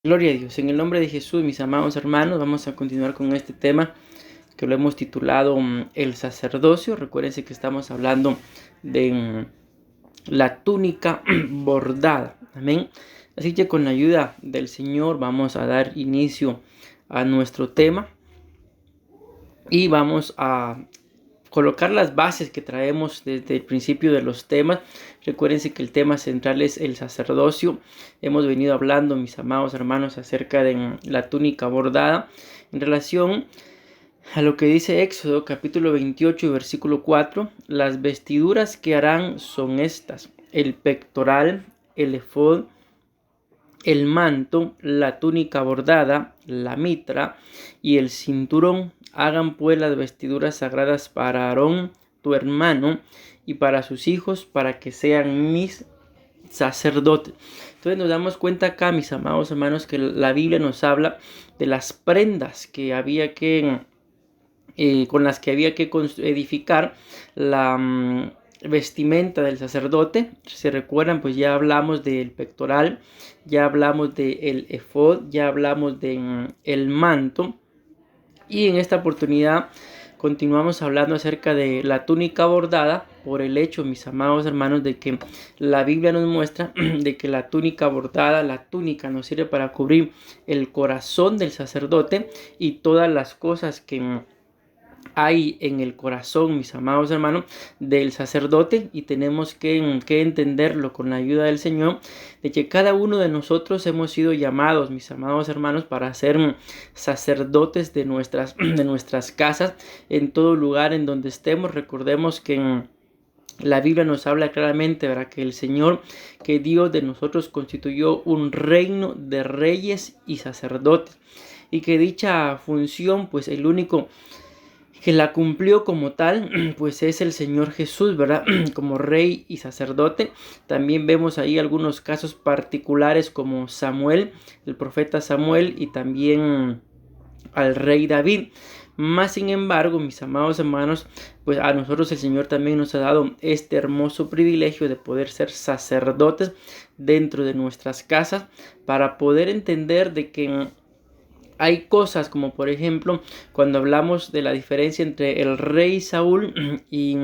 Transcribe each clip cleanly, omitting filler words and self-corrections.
Gloria a Dios. En el nombre de Jesús, mis amados hermanos, vamos a continuar con este tema que lo hemos titulado el sacerdocio. Recuérdense que estamos hablando de la túnica bordada. Amén. Así que con la ayuda del Señor vamos a dar inicio a nuestro tema y vamos a colocar las bases que traemos desde el principio de los temas. Recuérdense que el tema central es el sacerdocio. Hemos venido hablando, mis amados hermanos, acerca de la túnica bordada en relación a lo que dice Éxodo capítulo 28 y versículo 4. Las vestiduras que harán son estas: el pectoral, el efod, el manto, la túnica bordada, la mitra y el cinturón. Hagan pues las vestiduras sagradas para Aarón, tu hermano, y para sus hijos, para que sean mis sacerdotes. Entonces nos damos cuenta acá, mis amados hermanos, que la Biblia nos habla de las prendas que había que con las que había que edificar la vestimenta del sacerdote. Si se recuerdan, pues ya hablamos del pectoral, ya hablamos del efod, ya hablamos del manto, y en esta oportunidad continuamos hablando acerca de la túnica bordada, por el hecho, mis amados hermanos, de que la Biblia nos muestra de que la túnica bordada, la túnica nos sirve para cubrir el corazón del sacerdote y todas las cosas que hay en el corazón, mis amados hermanos, del sacerdote, y tenemos que entenderlo con la ayuda del Señor, de que cada uno de nosotros hemos sido llamados, mis amados hermanos, para ser sacerdotes de nuestras casas, en todo lugar en donde estemos. Recordemos que la Biblia nos habla claramente, ¿verdad?, que el Señor, que Dios de nosotros constituyó un reino de reyes y sacerdotes, y que dicha función, pues el único que la cumplió como tal, pues es el Señor Jesús, ¿verdad? Como rey y sacerdote. También vemos ahí algunos casos particulares como Samuel, el profeta Samuel, y también al rey David. Más sin embargo, mis amados hermanos, pues a nosotros el Señor también nos ha dado este hermoso privilegio de poder ser sacerdotes dentro de nuestras casas, para poder entender de que hay cosas como, por ejemplo, cuando hablamos de la diferencia entre el rey Saúl y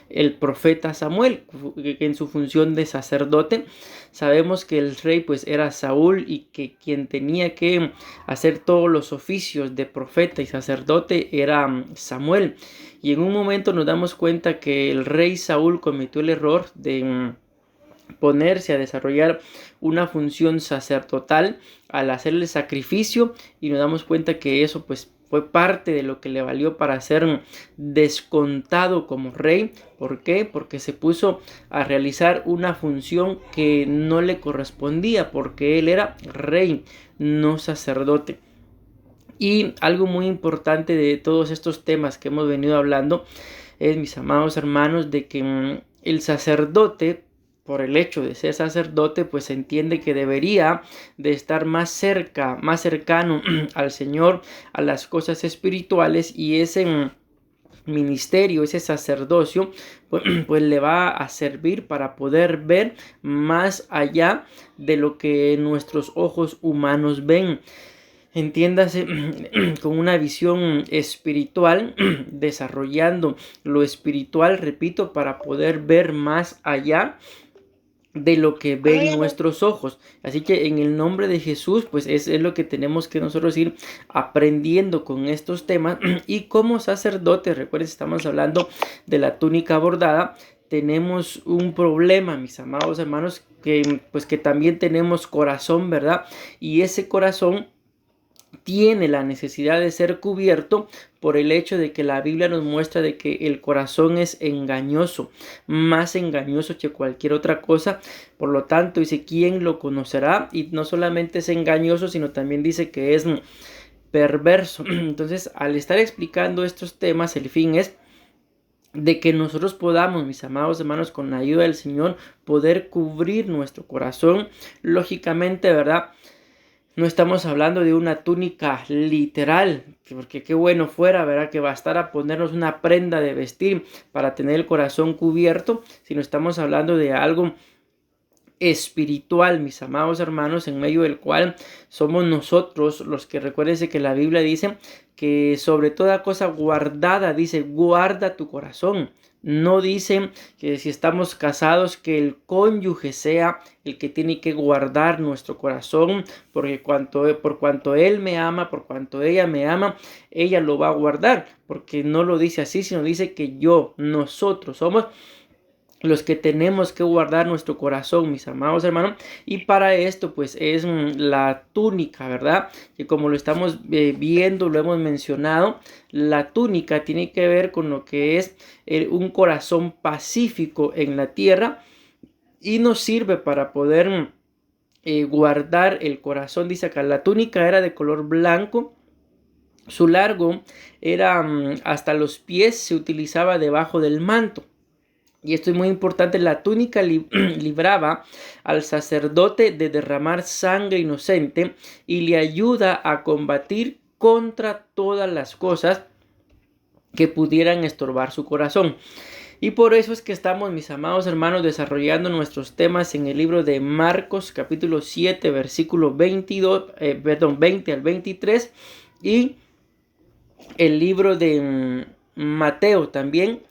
el profeta Samuel, que en su función de sacerdote, sabemos que el rey pues era Saúl, y que quien tenía que hacer todos los oficios de profeta y sacerdote era Samuel. Y en un momento nos damos cuenta que el rey Saúl cometió el error de ponerse a desarrollar una función sacerdotal al hacer el sacrificio, y nos damos cuenta que eso pues fue parte de lo que le valió para ser descontado como rey. ¿Por qué? Porque se puso a realizar una función que no le correspondía, porque él era rey, no sacerdote. Y algo muy importante de todos estos temas que hemos venido hablando es, mis amados hermanos, de que el sacerdote, por el hecho de ser sacerdote, pues se entiende que debería de estar más cercano al Señor, a las cosas espirituales, y ese ministerio, ese sacerdocio, pues le va a servir para poder ver más allá de lo que nuestros ojos humanos ven. Entiéndase, con una visión espiritual, desarrollando lo espiritual, repito, para poder ver más allá de lo que ven nuestros ojos. Así que en el nombre de Jesús, pues es lo que tenemos que nosotros ir aprendiendo con estos temas. Y como sacerdotes, recuerden, estamos hablando de la túnica bordada. Tenemos un problema, mis amados hermanos, que pues que también tenemos corazón, ¿verdad? Y ese corazón tiene la necesidad de ser cubierto, por el hecho de que la Biblia nos muestra de que el corazón es engañoso, más engañoso que cualquier otra cosa. Por lo tanto, dice, ¿quién lo conocerá? Y no solamente es engañoso, sino también dice que es perverso. Entonces, al estar explicando estos temas, el fin es de que nosotros podamos, mis amados hermanos, con la ayuda del Señor, poder cubrir nuestro corazón. Lógicamente, ¿verdad?, no estamos hablando de una túnica literal, porque qué bueno fuera, ¿verdad?, que bastara ponernos una prenda de vestir para tener el corazón cubierto, sino estamos hablando de algo espiritual, mis amados hermanos, en medio del cual somos nosotros los que, recuérdense que la Biblia dice que sobre toda cosa guardada, dice, guarda tu corazón. No dice que si estamos casados que el cónyuge sea el que tiene que guardar nuestro corazón, porque por cuanto él me ama, por cuanto ella me ama, ella lo va a guardar, porque no lo dice así, sino dice que nosotros somos los que tenemos que guardar nuestro corazón, mis amados hermanos, y para esto pues es la túnica, ¿verdad? Que como lo estamos viendo, lo hemos mencionado, la túnica tiene que ver con lo que es un corazón pacífico en la tierra y nos sirve para poder guardar el corazón. Dice acá, la túnica era de color blanco. Su largo era hasta los pies, se utilizaba debajo del manto. Y esto es muy importante, la túnica libraba al sacerdote de derramar sangre inocente y le ayuda a combatir contra todas las cosas que pudieran estorbar su corazón. Y por eso es que estamos, mis amados hermanos, desarrollando nuestros temas en el libro de Marcos, capítulo 7, versículo 20 al 23, y el libro de Mateo también,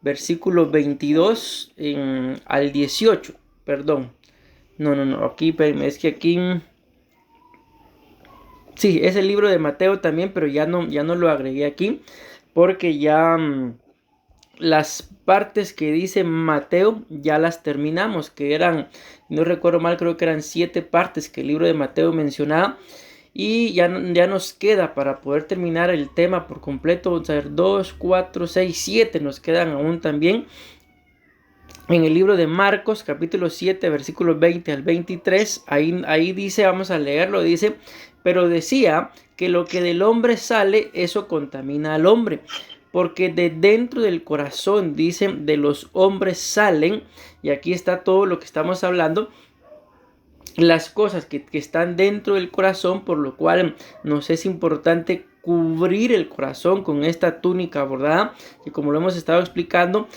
versículo 22 al 18, perdón. No, aquí, es que aquí... Sí, es el libro de Mateo también, pero ya no lo agregué aquí, porque ya las partes que dice Mateo ya las terminamos, que eran, no recuerdo mal, creo que eran 7 partes que el libro de Mateo mencionaba. Y ya nos queda para poder terminar el tema por completo. Vamos a ver, 2, 4, 6, 7 nos quedan aún también. En el libro de Marcos, capítulo 7, versículos 20 al 23, ahí dice, vamos a leerlo, dice, pero decía que lo que del hombre sale, eso contamina al hombre. Porque de dentro del corazón, dicen, de los hombres salen, y aquí está todo lo que estamos hablando, las cosas que están dentro del corazón, por lo cual nos es importante cubrir el corazón con esta túnica bordada, que como lo hemos estado explicando,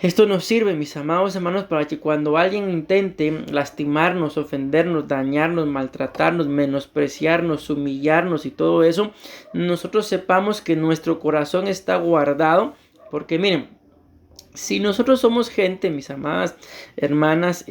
esto nos sirve, mis amados hermanos, para que cuando alguien intente lastimarnos, ofendernos, dañarnos, maltratarnos, menospreciarnos, humillarnos y todo eso, nosotros sepamos que nuestro corazón está guardado, porque miren, si nosotros somos gente, mis amadas hermanas,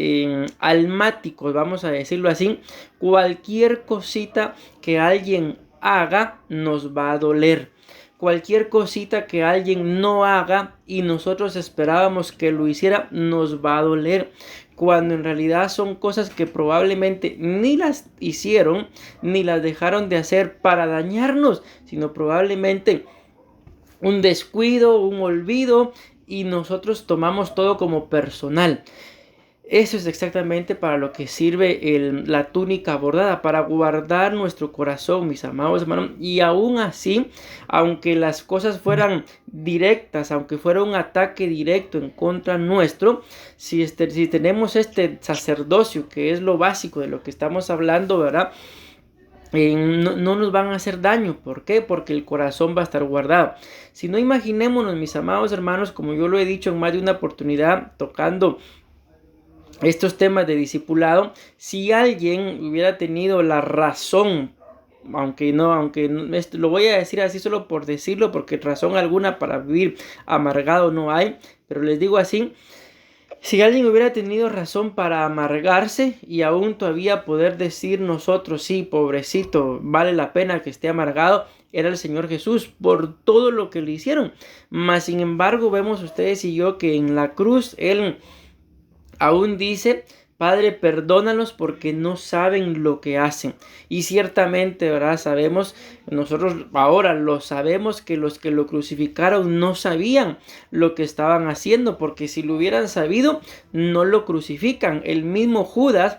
almáticos, vamos a decirlo así, cualquier cosita que alguien haga nos va a doler. Cualquier cosita que alguien no haga y nosotros esperábamos que lo hiciera, nos va a doler. Cuando en realidad son cosas que probablemente ni las hicieron, ni las dejaron de hacer para dañarnos, sino probablemente un descuido, un olvido, y nosotros tomamos todo como personal. Eso es exactamente para lo que sirve la túnica bordada, para guardar nuestro corazón, mis amados hermanos. Y aún así, aunque las cosas fueran directas, aunque fuera un ataque directo en contra nuestro, si tenemos este sacerdocio, que es lo básico de lo que estamos hablando, ¿verdad? No nos van a hacer daño. ¿Por qué? Porque el corazón va a estar guardado. Si no, imaginémonos, mis amados hermanos, como yo lo he dicho en más de una oportunidad, tocando estos temas de discipulado, si alguien hubiera tenido la razón, aunque lo voy a decir así solo por decirlo, porque razón alguna para vivir amargado no hay, pero les digo así, si alguien hubiera tenido razón para amargarse y aún todavía poder decir nosotros, sí, pobrecito, vale la pena que esté amargado, era el Señor Jesús por todo lo que le hicieron. Mas sin embargo vemos ustedes y yo que en la cruz Él aún dice, Padre, perdónalos porque no saben lo que hacen. Y ciertamente, ¿verdad? Sabemos, nosotros ahora lo sabemos, que los que lo crucificaron no sabían lo que estaban haciendo, porque si lo hubieran sabido, no lo crucifican. El mismo Judas,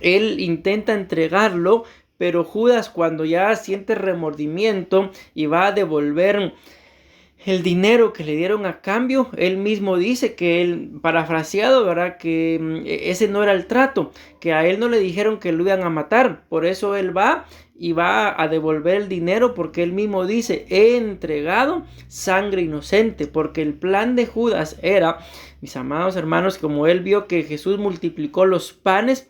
él intenta entregarlo, pero Judas, cuando ya siente remordimiento y va a devolver el dinero que le dieron a cambio. Él mismo dice que él, parafraseado, ¿verdad? Que ese no era el trato, que a él no le dijeron que lo iban a matar. Por eso él va y va a devolver el dinero, porque él mismo dice: he entregado sangre inocente. Porque el plan de Judas era, mis amados hermanos, como él vio que Jesús multiplicó los panes,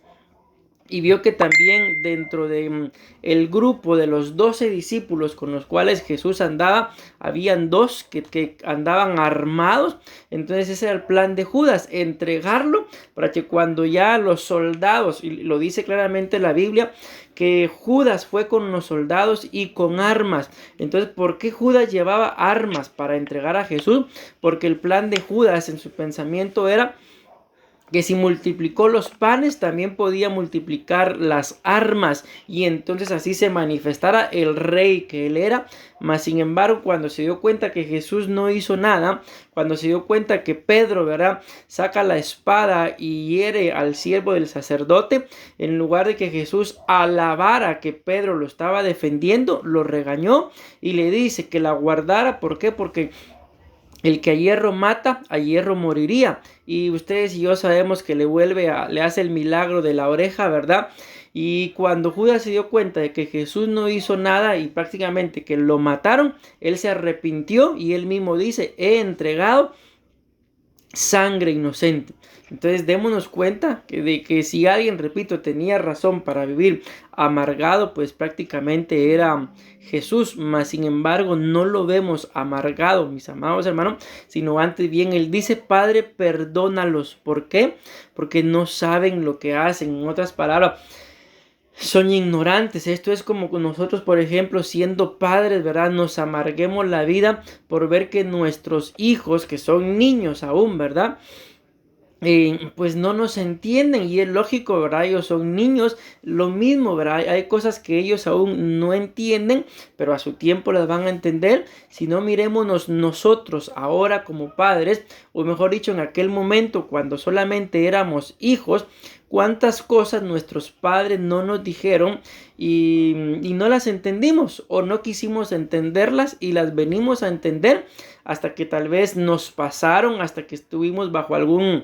y vio que también dentro de el grupo de los 12 discípulos con los cuales Jesús andaba, habían dos que andaban armados. Entonces ese era el plan de Judas: entregarlo para que cuando ya los soldados, y lo dice claramente la Biblia, que Judas fue con los soldados y con armas. Entonces, ¿por qué Judas llevaba armas para entregar a Jesús? Porque el plan de Judas en su pensamiento era que si multiplicó los panes, también podía multiplicar las armas, y entonces así se manifestara el rey que él era. Mas sin embargo, cuando se dio cuenta que Jesús no hizo nada, cuando se dio cuenta que Pedro, ¿verdad?, saca la espada y hiere al siervo del sacerdote, en lugar de que Jesús alabara que Pedro lo estaba defendiendo, lo regañó y le dice que la guardara. ¿Por qué? Porque el que a hierro mata, a hierro moriría. Y ustedes y yo sabemos que le hace el milagro de la oreja, ¿verdad? Y cuando Judas se dio cuenta de que Jesús no hizo nada y prácticamente que lo mataron, él se arrepintió y él mismo dice: he entregado sangre inocente. Entonces démonos cuenta de que si alguien, repito, tenía razón para vivir amargado, pues prácticamente era Jesús. Mas sin embargo no lo vemos amargado, mis amados hermanos, sino antes bien él dice: Padre, perdónalos. ¿Por qué? Porque no saben lo que hacen. En otras palabras, son ignorantes. Esto es como nosotros, por ejemplo, siendo padres, ¿verdad?, nos amarguemos la vida por ver que nuestros hijos, que son niños aún, ¿verdad?, pues no nos entienden. Y es lógico, ¿verdad? Ellos son niños, lo mismo, ¿verdad? Hay cosas que ellos aún no entienden, pero a su tiempo las van a entender. Si no, mirémonos nosotros ahora como padres, o mejor dicho, en aquel momento cuando solamente éramos hijos, cuántas cosas nuestros padres no nos dijeron y no las entendimos, o no quisimos entenderlas y las venimos a entender hasta que tal vez nos pasaron, hasta que estuvimos bajo algún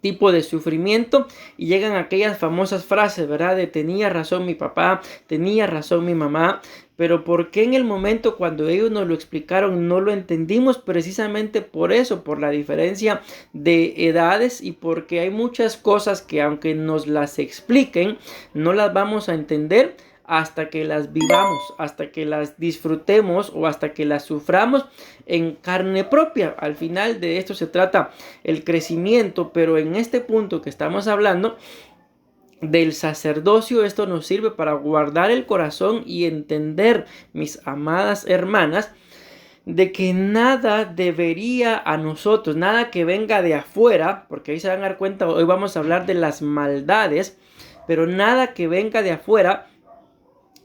tipo de sufrimiento y llegan aquellas famosas frases, ¿verdad? De tenía razón mi papá, tenía razón mi mamá. Pero ¿por qué en el momento cuando ellos nos lo explicaron no lo entendimos? Precisamente por eso, por la diferencia de edades, y porque hay muchas cosas que aunque nos las expliquen, no las vamos a entender hasta que las vivamos, hasta que las disfrutemos o hasta que las suframos en carne propia. Al final de esto se trata el crecimiento, pero en este punto que estamos hablando del sacerdocio, esto nos sirve para guardar el corazón y entender, mis amadas hermanas, de que nada debería a nosotros, nada que venga de afuera, porque ahí se van a dar cuenta, hoy vamos a hablar de las maldades, pero nada que venga de afuera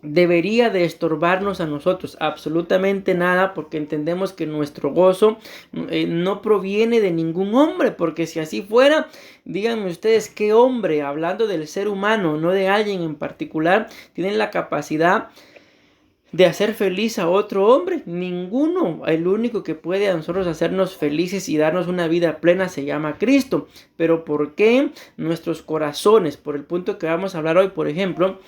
debería de estorbarnos a nosotros, absolutamente nada, porque entendemos que nuestro gozo no proviene de ningún hombre, porque si así fuera, díganme ustedes qué hombre, hablando del ser humano, no de alguien en particular, tiene la capacidad de hacer feliz a otro hombre. Ninguno. El único que puede a nosotros hacernos felices y darnos una vida plena se llama Cristo. Pero ¿por qué nuestros corazones, por el punto que vamos a hablar hoy, por ejemplo,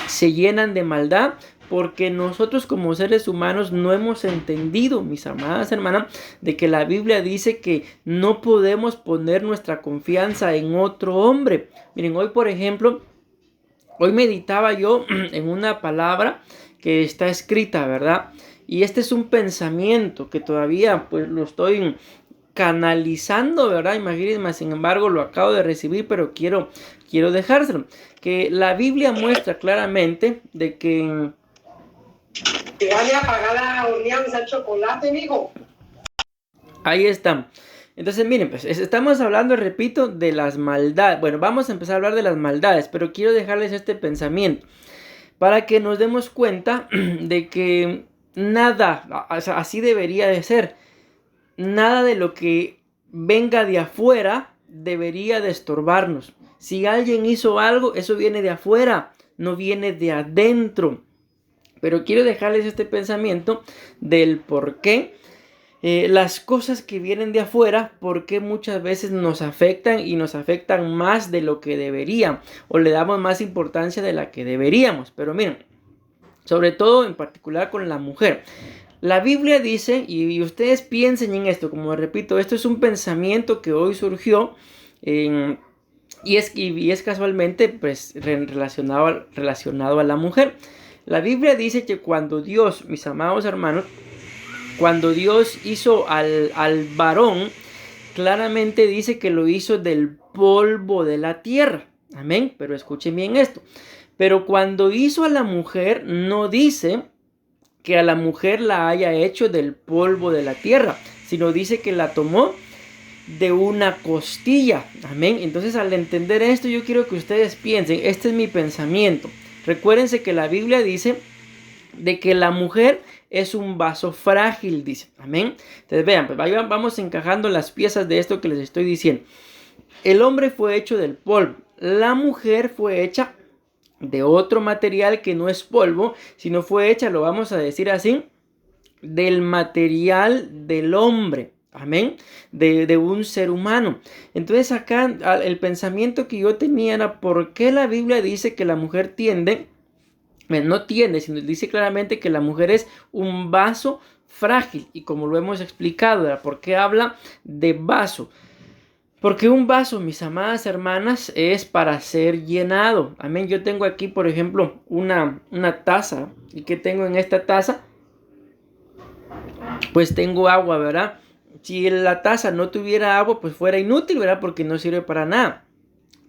se llenan de maldad? Porque nosotros como seres humanos no hemos entendido, mis amadas hermanas, de que la Biblia dice que no podemos poner nuestra confianza en otro hombre. Miren, hoy por ejemplo, hoy meditaba yo en una palabra que está escrita, ¿verdad? Y este es un pensamiento que todavía pues lo estoy canalizando, ¿verdad? Imagínense, sin embargo lo acabo de recibir, pero quiero dejárselo. Que la Biblia muestra claramente de que... Te vaya a pagar la horneanza de chocolate, mijo. Ahí está. Entonces miren, pues estamos hablando, repito, de las maldades. Bueno, vamos a empezar a hablar de las maldades, pero quiero dejarles este pensamiento para que nos demos cuenta de que nada, o sea, así debería de ser. Nada de lo que venga de afuera debería de estorbarnos. Si alguien hizo algo, eso viene de afuera, no viene de adentro. Pero quiero dejarles este pensamiento del por qué las cosas que vienen de afuera, porque muchas veces nos afectan y nos afectan más de lo que deberían, o le damos más importancia de la que deberíamos. Pero miren, sobre todo en particular con la mujer. La Biblia dice, y ustedes piensen en esto, como repito, esto es un pensamiento que hoy surgió y es casualmente pues, relacionado a la mujer. La Biblia dice que cuando Dios, mis amados hermanos, cuando Dios hizo al varón, claramente dice que lo hizo del polvo de la tierra. Amén. Pero escuchen bien esto. Pero cuando hizo a la mujer, no dice que a la mujer la haya hecho del polvo de la tierra, sino dice que la tomó de una costilla. Amén. Entonces, al entender esto, yo quiero que ustedes piensen, este es mi pensamiento. Recuérdense que la Biblia dice de que la mujer es un vaso frágil, dice. Amén. Entonces vean, pues vamos encajando las piezas de esto que les estoy diciendo. El hombre fue hecho del polvo. La mujer fue hecha de otro material que no es polvo, sino fue hecha, lo vamos a decir así, del material del hombre. Amén. De un ser humano. Entonces acá el pensamiento que yo tenía era ¿por qué la Biblia dice que la mujer tiende? No tiende, sino dice claramente que la mujer es un vaso frágil. Y como lo hemos explicado, ¿verdad? ¿Por qué habla de vaso? Porque un vaso, mis amadas hermanas, es para ser llenado. Amén. Yo tengo aquí, por ejemplo, una taza. ¿Y qué tengo en esta taza? Pues tengo agua, ¿verdad? Si la taza no tuviera agua, pues fuera inútil, ¿verdad? Porque no sirve para nada.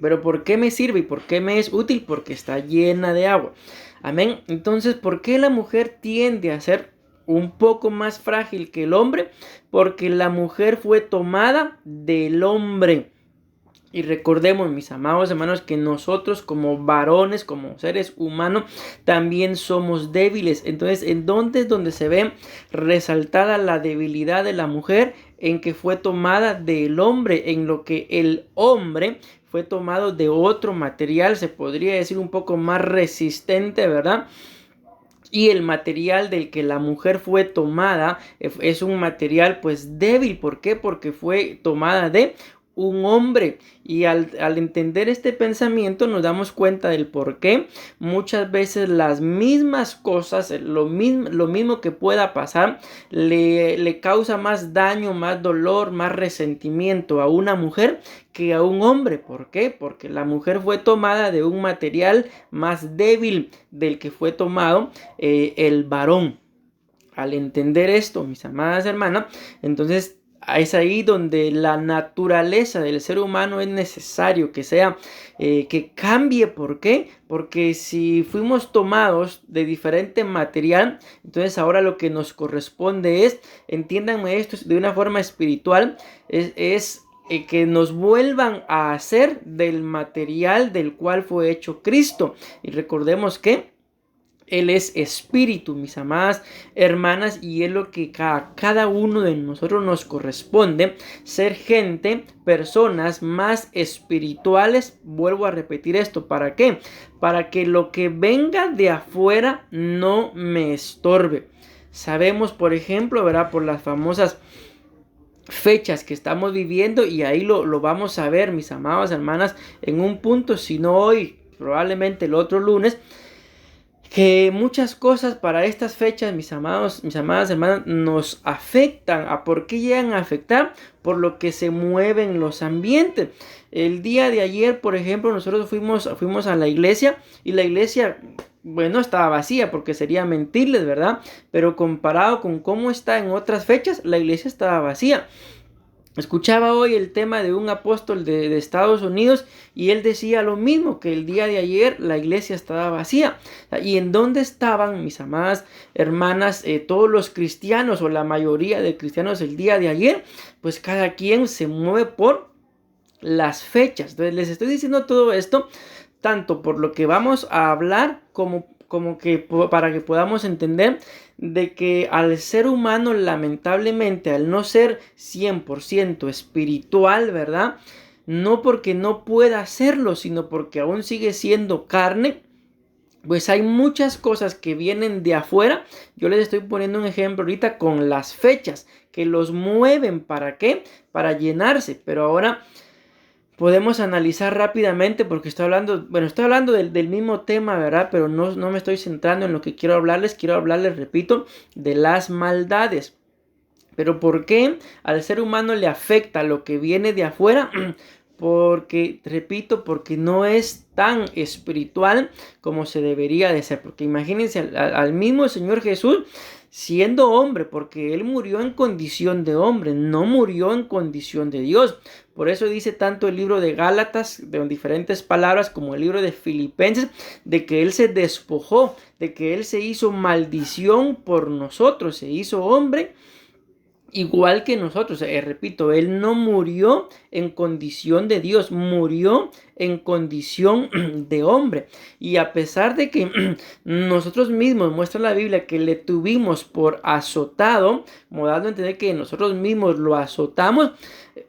Pero ¿por qué me sirve y por qué me es útil? Porque está llena de agua. Amén. Entonces, ¿por qué la mujer tiende a ser un poco más frágil que el hombre? Porque la mujer fue tomada del hombre. Y recordemos, mis amados hermanos, que nosotros como varones, como seres humanos, también somos débiles. Entonces, ¿en dónde es donde se ve resaltada la debilidad de la mujer? En que fue tomada del hombre, en lo que el hombre fue tomado de otro material, se podría decir un poco más resistente, ¿verdad? Y el material del que la mujer fue tomada es un material pues débil. ¿Por qué? Porque fue tomada de un hombre. Y al entender este pensamiento nos damos cuenta del por qué muchas veces las mismas cosas, lo mismo que pueda pasar, le causa más daño, más dolor, más resentimiento a una mujer que a un hombre. ¿Por qué? Porque la mujer fue tomada de un material más débil del que fue tomado el varón. Al entender esto, mis amadas hermanas, entonces es ahí donde la naturaleza del ser humano es necesario que sea, que cambie. ¿Por qué? Porque si fuimos tomados de diferente material, entonces ahora lo que nos corresponde es, entiéndanme esto de una forma espiritual, es que nos vuelvan a hacer del material del cual fue hecho Cristo. Y recordemos que Él es espíritu, mis amadas hermanas, y es lo que a cada uno de nosotros nos corresponde, ser gente, personas más espirituales. Vuelvo a repetir esto, ¿para qué? Para que lo que venga de afuera no me estorbe. Sabemos, por ejemplo, ¿verdad? Por las famosas fechas que estamos viviendo, y ahí lo vamos a ver, mis amadas hermanas, en un punto, si no hoy, probablemente el otro lunes, que muchas cosas para estas fechas, mis amadas hermanas, nos afectan. ¿A por qué llegan a afectar? Por lo que se mueven los ambientes. El día de ayer, por ejemplo, nosotros fuimos a la iglesia, y la iglesia, bueno, estaba vacía, porque sería mentirles, ¿verdad? Pero comparado con cómo está en otras fechas, la iglesia estaba vacía. Escuchaba hoy el tema de un apóstol de Estados Unidos, y él decía lo mismo, que el día de ayer la iglesia estaba vacía. ¿Y en dónde estaban, mis amadas hermanas, todos los cristianos, o la mayoría de cristianos el día de ayer? Pues cada quien se mueve por las fechas. Entonces les estoy diciendo todo esto tanto por lo que vamos a hablar como que para que podamos entender de que al ser humano, lamentablemente, al no ser 100% espiritual, ¿verdad? No porque no pueda hacerlo, sino porque aún sigue siendo carne, pues hay muchas cosas que vienen de afuera. Yo les estoy poniendo un ejemplo ahorita con las fechas que los mueven. ¿Para qué? Para llenarse. Pero ahora podemos analizar rápidamente porque estoy hablando del mismo tema, ¿verdad? Pero no me estoy centrando en lo que quiero hablarles, repito, de las maldades. Pero ¿por qué al ser humano le afecta lo que viene de afuera? Porque, repito, porque no es tan espiritual como se debería de ser. Porque imagínense al mismo Señor Jesús siendo hombre, porque Él murió en condición de hombre, no murió en condición de Dios. Por eso dice tanto el libro de Gálatas, de diferentes palabras, como el libro de Filipenses, de que Él se despojó, de que Él se hizo maldición por nosotros, se hizo hombre igual que nosotros. Repito, Él no murió en condición de Dios, murió en condición de hombre. Y a pesar de que nosotros mismos, muestra la Biblia, que le tuvimos por azotado, como dando a entender que nosotros mismos lo azotamos,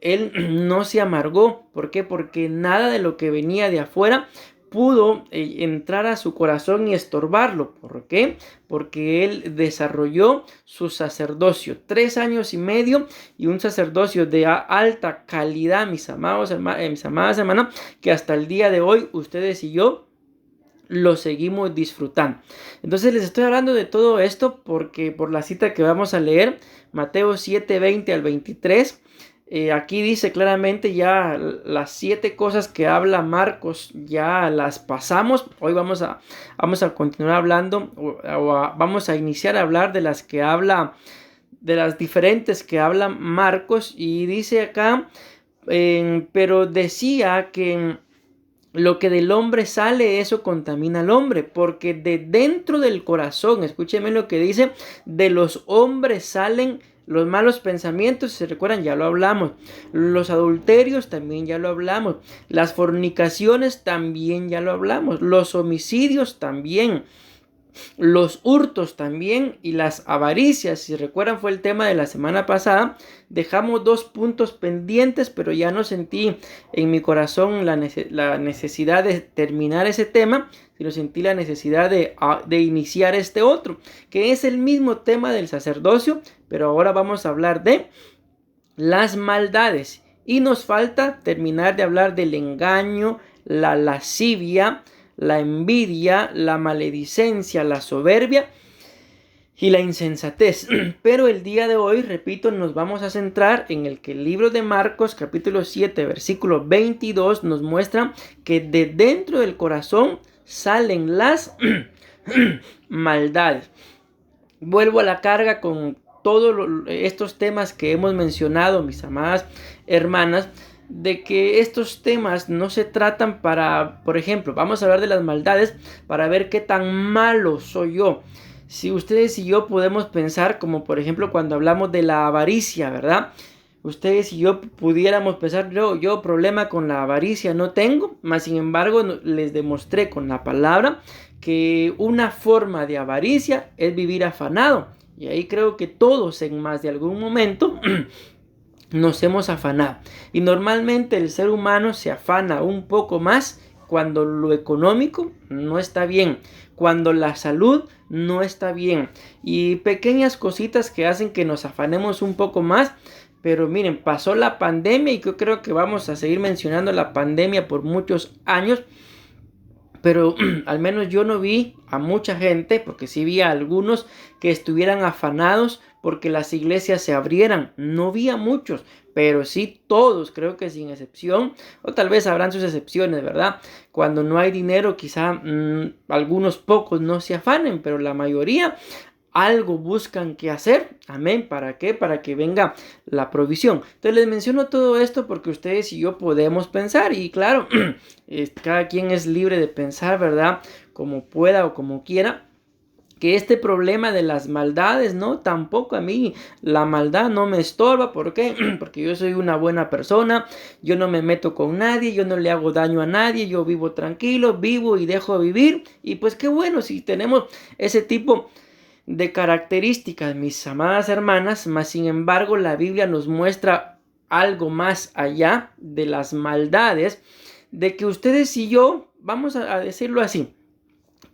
Él no se amargó. ¿Por qué? Porque nada de lo que venía de afuera pudo entrar a su corazón y estorbarlo. ¿Por qué? Porque Él desarrolló su sacerdocio 3 años y medio, y un sacerdocio de alta calidad, mis amadas hermanas, que hasta el día de hoy ustedes y yo lo seguimos disfrutando. Entonces les estoy hablando de todo esto porque por la cita que vamos a leer, Mateo 7, 20 al 23, aquí dice claramente ya las 7 cosas que habla Marcos, ya las pasamos. Hoy vamos a continuar hablando, vamos a iniciar a hablar de las que habla, de las diferentes que habla Marcos. Y dice acá, pero decía que lo que del hombre sale, eso contamina al hombre, porque de dentro del corazón, escúcheme lo que dice, de los hombres salen los malos pensamientos. Si se recuerdan, ya lo hablamos. Los adulterios también ya lo hablamos. Las fornicaciones también ya lo hablamos. Los homicidios también. Los hurtos también, y las avaricias. Si recuerdan, fue el tema de la semana pasada. Dejamos 2 puntos pendientes, pero ya no sentí en mi corazón la necesidad de terminar ese tema, sino sentí la necesidad de iniciar este otro, que es el mismo tema del sacerdocio, pero ahora vamos a hablar de las maldades. Y nos falta terminar de hablar del engaño, la lascivia, la envidia, la maledicencia, la soberbia y la insensatez. Pero el día de hoy, repito, nos vamos a centrar en el que el libro de Marcos, capítulo 7, versículo 22, nos muestra que de dentro del corazón salen las maldades. Vuelvo a la carga con todos estos temas que hemos mencionado, mis amadas hermanas, de que estos temas no se tratan para, por ejemplo, vamos a hablar de las maldades para ver qué tan malo soy yo. Si ustedes y yo podemos pensar, como por ejemplo cuando hablamos de la avaricia, ¿verdad? Ustedes y yo pudiéramos pensar, yo problema con la avaricia no tengo, mas sin embargo les demostré con la palabra que una forma de avaricia es vivir afanado. Y ahí creo que todos en más de algún momento nos hemos afanado. Y normalmente el ser humano se afana un poco más cuando lo económico no está bien, cuando la salud no está bien, y pequeñas cositas que hacen que nos afanemos un poco más. Pero miren, pasó la pandemia y yo creo que vamos a seguir mencionando la pandemia por muchos años. Pero al menos yo no vi a mucha gente, porque sí vi a algunos que estuvieran afanados porque las iglesias se abrieran. No vi a muchos, pero sí todos, creo que sin excepción, o tal vez habrán sus excepciones, ¿verdad? Cuando no hay dinero, quizá algunos pocos no se afanen, pero la mayoría algo buscan que hacer. Amén. ¿Para qué? Para que venga la provisión. Entonces les menciono todo esto porque ustedes y yo podemos pensar. Y claro, cada quien es libre de pensar, ¿verdad? Como pueda o como quiera. Que este problema de las maldades, ¿no? Tampoco a mí la maldad no me estorba. ¿Por qué? Porque yo soy una buena persona. Yo no me meto con nadie. Yo no le hago daño a nadie. Yo vivo tranquilo, vivo y dejo vivir. Y pues qué bueno si tenemos ese tipo de características, mis amadas hermanas. Mas sin embargo la Biblia nos muestra algo más allá de las maldades, de que ustedes y yo, vamos a decirlo así,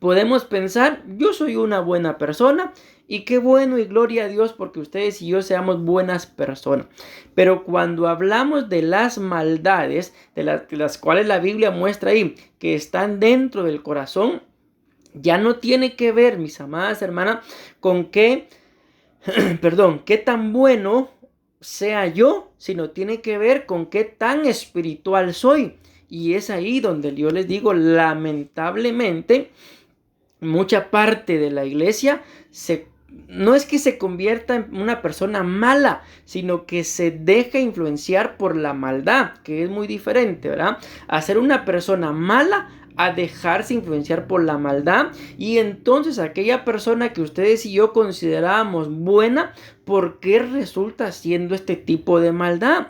podemos pensar, yo soy una buena persona y qué bueno y gloria a Dios porque ustedes y yo seamos buenas personas. Pero cuando hablamos de las maldades, de las cuales la Biblia muestra ahí, que están dentro del corazón, ya no tiene que ver, mis amadas hermanas, con qué tan bueno sea yo, sino tiene que ver con qué tan espiritual soy. Y es ahí donde yo les digo, lamentablemente, mucha parte de la iglesia no es que se convierta en una persona mala, sino que se deja influenciar por la maldad, que es muy diferente, ¿verdad? A ser una persona mala, a dejarse influenciar por la maldad, y entonces aquella persona que ustedes y yo considerábamos buena, ¿por qué resulta siendo este tipo de maldad?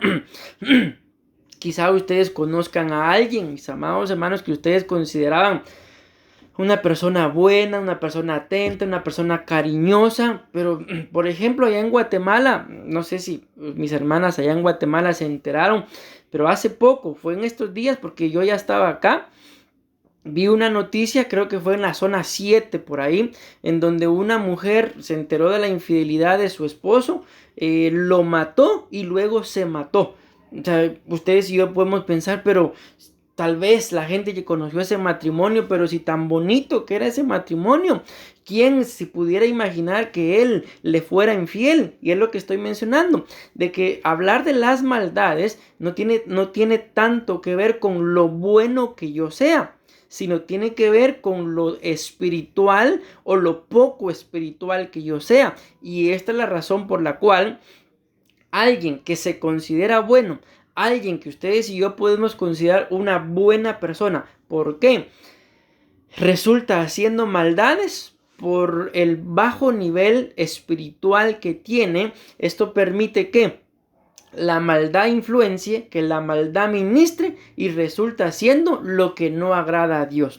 Quizá ustedes conozcan a alguien, mis amados hermanos, que ustedes consideraban una persona buena, una persona atenta, una persona cariñosa, pero por ejemplo allá en Guatemala, no sé si mis hermanas allá en Guatemala se enteraron, pero hace poco, fue en estos días porque yo ya estaba acá, vi una noticia, creo que fue en la zona 7 por ahí, en donde una mujer se enteró de la infidelidad de su esposo, lo mató y luego se mató. O sea, ustedes y yo podemos pensar, pero tal vez la gente que conoció ese matrimonio, pero si tan bonito que era ese matrimonio, ¿quién se pudiera imaginar que él le fuera infiel? Y es lo que estoy mencionando, de que hablar de las maldades no tiene tanto que ver con lo bueno que yo sea, sino tiene que ver con lo espiritual o lo poco espiritual que yo sea. Y esta es la razón por la cual alguien que se considera bueno, alguien que ustedes y yo podemos considerar una buena persona, ¿por qué? Resulta haciendo maldades por el bajo nivel espiritual que tiene. Esto permite que la maldad influencie, que la maldad ministre y resulta haciendo lo que no agrada a Dios.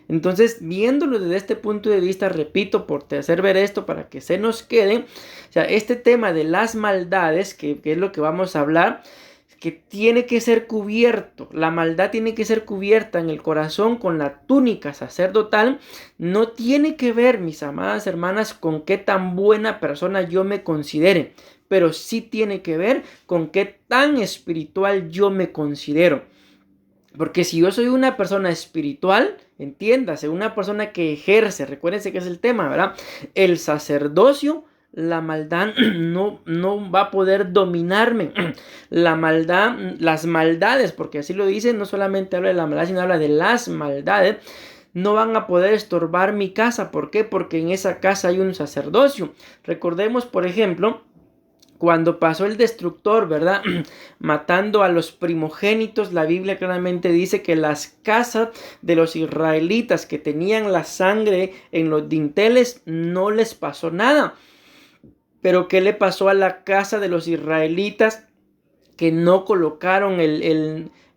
Entonces, viéndolo desde este punto de vista, repito, por hacer ver esto para que se nos quede, o sea, este tema de las maldades, que es lo que vamos a hablar, que tiene que ser cubierto, la maldad tiene que ser cubierta en el corazón con la túnica sacerdotal, no tiene que ver, mis amadas hermanas, con qué tan buena persona yo me considere, pero sí tiene que ver con qué tan espiritual yo me considero. Porque si yo soy una persona espiritual, entiéndase, una persona que ejerce, recuérdense que es el tema, ¿verdad? El sacerdocio, la maldad no va a poder dominarme. La maldad, las maldades, porque así lo dice, no solamente habla de la maldad, sino habla de las maldades, no van a poder estorbar mi casa. ¿Por qué? Porque en esa casa hay un sacerdocio. Recordemos, por ejemplo, cuando pasó el destructor, ¿verdad? Matando a los primogénitos, la Biblia claramente dice que las casas de los israelitas que tenían la sangre en los dinteles no les pasó nada. Pero ¿qué le pasó a la casa de los israelitas que no colocaron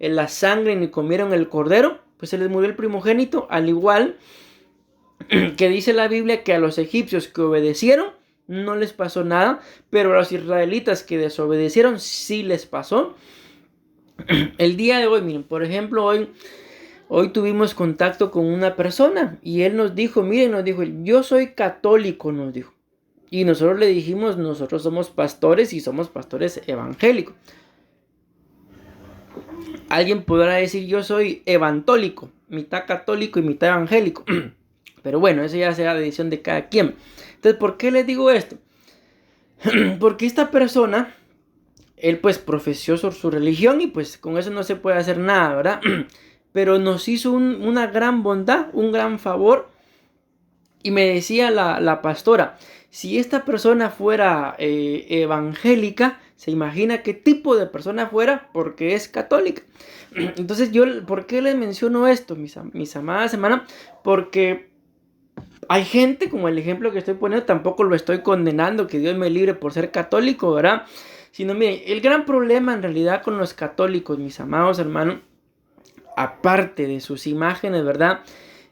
la sangre ni comieron el cordero? Pues se les murió el primogénito, al igual que dice la Biblia que a los egipcios que obedecieron no les pasó nada, pero a los israelitas que desobedecieron sí les pasó. El día de hoy, miren, por ejemplo, hoy tuvimos contacto con una persona y él nos dijo, yo soy católico, nos dijo. Y nosotros le dijimos, nosotros somos pastores y somos pastores evangélicos. Alguien podrá decir, yo soy evantólico, mitad católico y mitad evangélico. Pero bueno, eso ya será decisión de cada quien. Entonces, ¿por qué les digo esto? Porque esta persona, él pues profesó su religión y pues con eso no se puede hacer nada, ¿verdad? Pero nos hizo una gran bondad, un gran favor. Y me decía la pastora, si esta persona fuera evangélica, se imagina qué tipo de persona fuera porque es católica. Entonces ¿por qué les menciono esto, mis amadas hermanas? Porque hay gente, como el ejemplo que estoy poniendo, tampoco lo estoy condenando, que Dios me libre por ser católico, ¿verdad? Sino, miren, el gran problema en realidad con los católicos, mis amados hermanos, aparte de sus imágenes, ¿verdad?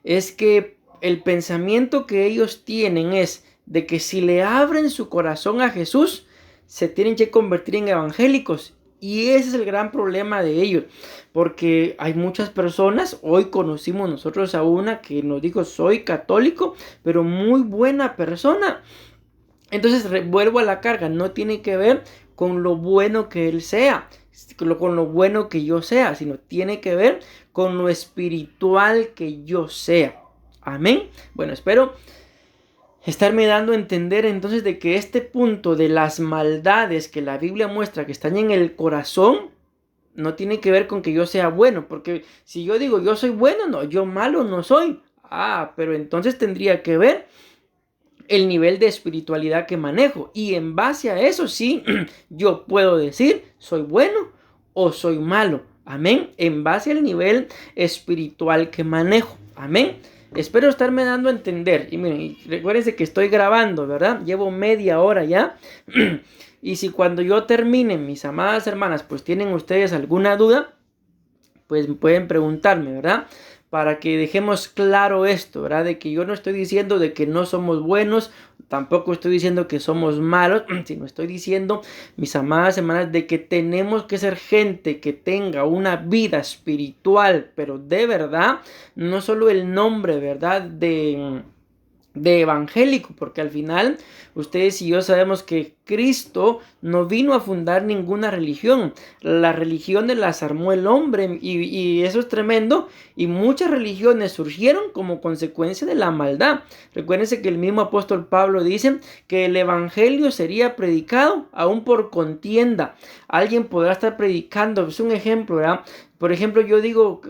Es que el pensamiento que ellos tienen es de que si le abren su corazón a Jesús, se tienen que convertir en evangélicos. Y ese es el gran problema de ellos, porque hay muchas personas, hoy conocimos nosotros a una que nos dijo, soy católico, pero muy buena persona. Entonces vuelvo a la carga, no tiene que ver con lo bueno que él sea, con lo bueno que yo sea, sino tiene que ver con lo espiritual que yo sea. Amén. Bueno, espero estarme dando a entender entonces de que este punto de las maldades que la Biblia muestra que están en el corazón, no tiene que ver con que yo sea bueno, porque si yo digo yo soy bueno, no, yo malo no soy. Ah, pero entonces tendría que ver el nivel de espiritualidad que manejo, y en base a eso sí, yo puedo decir soy bueno o soy malo. Amén. En base al nivel espiritual que manejo. Amén. Espero estarme dando a entender. Y miren, recuérdense que estoy grabando, ¿verdad? Llevo media hora ya. Y si cuando yo termine, mis amadas hermanas, pues tienen ustedes alguna duda, pues pueden preguntarme, ¿verdad? Para que dejemos claro esto, ¿verdad? De que yo no estoy diciendo de que no somos buenos, tampoco estoy diciendo que somos malos, sino estoy diciendo, mis amadas hermanas, de que tenemos que ser gente que tenga una vida espiritual, pero de verdad, no solo el nombre, ¿verdad? De evangélico, porque al final ustedes y yo sabemos que Cristo no vino a fundar ninguna religión. La religión las armó el hombre, y eso es tremendo, y muchas religiones surgieron como consecuencia de la maldad. Recuérdense que el mismo apóstol Pablo dice que el evangelio sería predicado aún por contienda. Alguien podrá estar predicando, es un ejemplo, ¿verdad? Por ejemplo, yo digo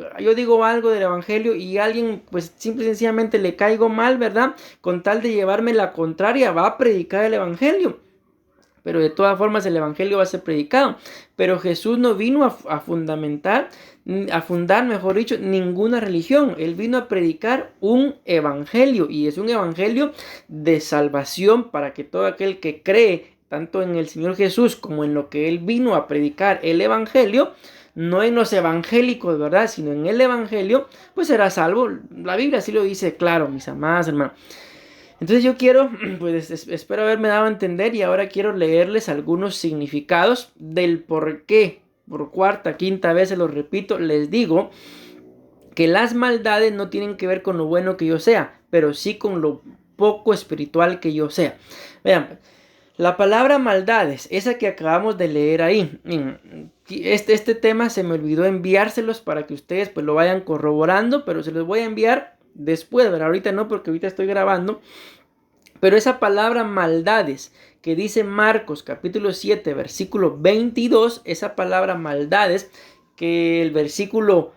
algo del evangelio y alguien pues simple y sencillamente le caigo mal, ¿verdad? Con tal de llevarme la contraria, va a predicar el evangelio. Pero de todas formas el evangelio va a ser predicado. Pero Jesús no vino a fundar, mejor dicho, ninguna religión. Él vino a predicar un evangelio, y es un evangelio de salvación para que todo aquel que cree tanto en el Señor Jesús como en lo que Él vino a predicar, el evangelio, no en los evangélicos, ¿verdad? Sino en el evangelio, pues será salvo. La Biblia así lo dice claro, mis amadas hermanas. Entonces yo quiero, pues espero haberme dado a entender, y ahora quiero leerles algunos significados del por qué. Por cuarta, quinta vez se los repito, les digo que las maldades no tienen que ver con lo bueno que yo sea, pero sí con lo poco espiritual que yo sea. Vean, la palabra maldades, esa que acabamos de leer ahí, este tema se me olvidó enviárselos para que ustedes pues lo vayan corroborando, pero se los voy a enviar después, ¿verdad? Ahorita no, porque ahorita estoy grabando. Pero esa palabra maldades que dice Marcos capítulo 7 versículo 22, esa palabra maldades que el versículo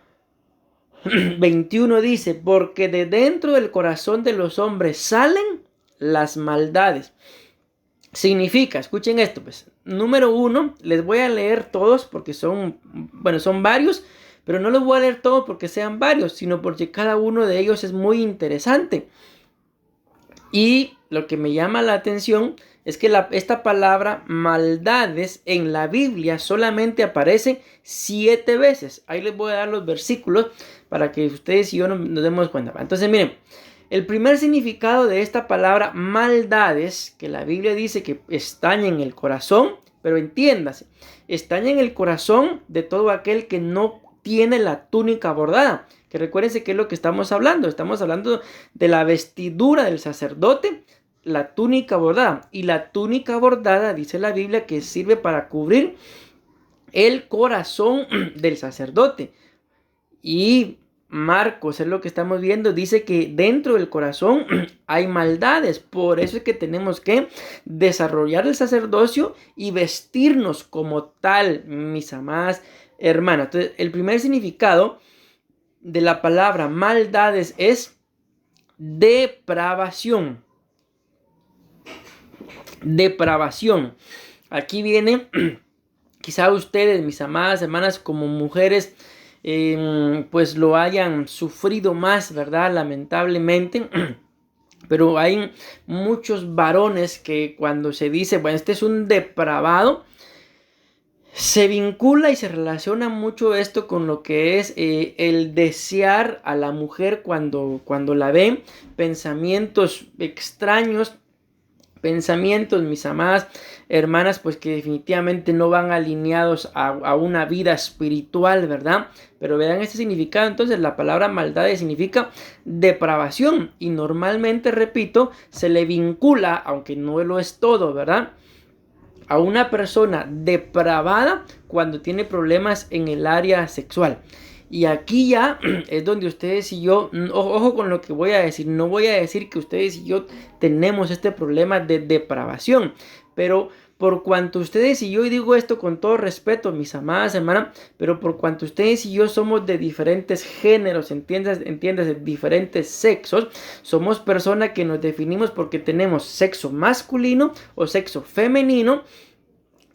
21 dice, porque de dentro del corazón de los hombres salen las maldades. Significa, escuchen esto pues, número uno, les voy a leer todos porque son varios, pero no los voy a leer todos porque sean varios, sino porque cada uno de ellos es muy interesante. Y lo que me llama la atención es que esta palabra maldades en la Biblia solamente aparece 7 veces. Ahí les voy a dar los versículos para que ustedes y yo nos demos cuenta. Entonces miren, el primer significado de esta palabra maldades, que la Biblia dice que están en el corazón, pero entiéndase, están en el corazón de todo aquel que no tiene la túnica bordada. Que recuérdense que es lo que estamos hablando. Estamos hablando de la vestidura del sacerdote, la túnica bordada. Y la túnica bordada, dice la Biblia, que sirve para cubrir el corazón del sacerdote. Y Marcos, es lo que estamos viendo, dice que dentro del corazón hay maldades. Por eso es que tenemos que desarrollar el sacerdocio y vestirnos como tal, mis amadas hermanas. Entonces, el primer significado de la palabra maldades es depravación. Depravación. Aquí viene, quizá ustedes, mis amadas hermanas, como mujeres, pues lo hayan sufrido más, ¿verdad? Lamentablemente. Pero hay muchos varones que cuando se dice, bueno, este es un depravado, se vincula y se relaciona mucho esto con lo que es el desear a la mujer cuando la ven, pensamientos extraños pensamientos, mis amadas hermanas, pues que definitivamente no van alineados a una vida espiritual, ¿verdad? Pero vean este significado. Entonces la palabra maldades significa depravación y normalmente, repito, se le vincula, aunque no lo es todo, ¿verdad?, a una persona depravada cuando tiene problemas en el área sexual. Y aquí ya es donde ustedes y yo, ojo con lo que voy a decir, no voy a decir que ustedes y yo tenemos este problema de depravación, pero por cuanto ustedes y yo, y digo esto con todo respeto, mis amadas hermanas, pero por cuanto ustedes y yo somos de diferentes géneros, entiendas, de diferentes sexos, somos personas que nos definimos porque tenemos sexo masculino o sexo femenino.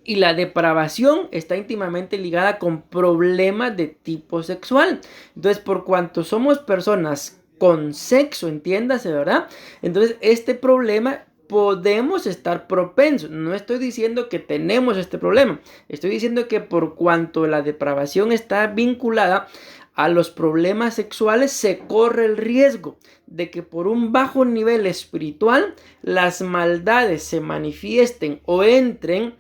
Y la depravación está íntimamente ligada con problemas de tipo sexual. Entonces, por cuanto somos personas con sexo, entiéndase, ¿verdad? Entonces, este problema podemos estar propensos. No estoy diciendo que tenemos este problema. Estoy diciendo que por cuanto la depravación está vinculada a los problemas sexuales, se corre el riesgo de que por un bajo nivel espiritual las maldades se manifiesten o entren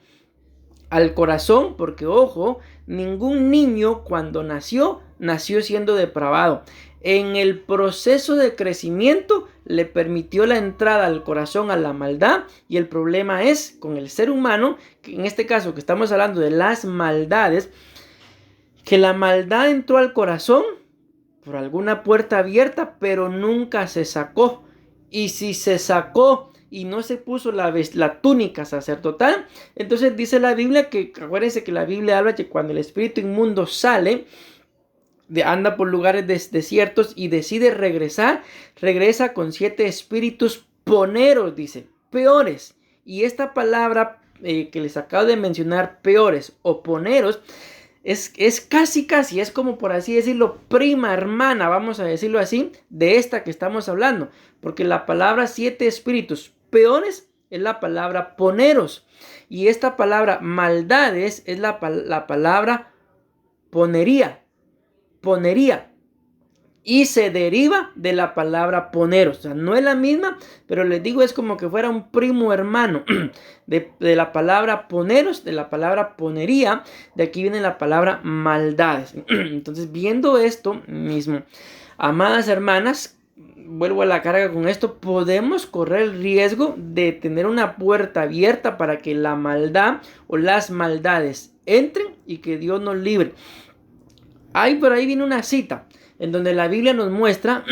al corazón, porque ojo, ningún niño cuando nació siendo depravado. En el proceso de crecimiento le permitió la entrada al corazón a la maldad, y el problema es con el ser humano, que en este caso que estamos hablando de las maldades, que la maldad entró al corazón por alguna puerta abierta, pero nunca se sacó. Y si se sacó y no se puso la túnica sacerdotal, entonces dice la Biblia que, acuérdense que la Biblia habla que cuando el espíritu inmundo sale, anda por lugares desiertos y decide regresar, regresa con 7 espíritus poneros, dice, peores. Y esta palabra que les acabo de mencionar, peores o poneros, es casi, es como, por así decirlo, prima hermana, vamos a decirlo así, de esta que estamos hablando. Porque la palabra 7 espíritus peores es la palabra poneros. Y esta palabra maldades es la palabra ponería. Y se deriva de la palabra poneros. O sea, no es la misma, pero les digo, es como que fuera un primo hermano de la palabra poneros, de la palabra ponería. De aquí viene la palabra maldades. Entonces, viendo esto mismo, amadas hermanas, vuelvo a la carga con esto, podemos correr el riesgo de tener una puerta abierta para que la maldad o las maldades entren y que Dios nos libre. Por ahí viene una cita en donde la Biblia nos muestra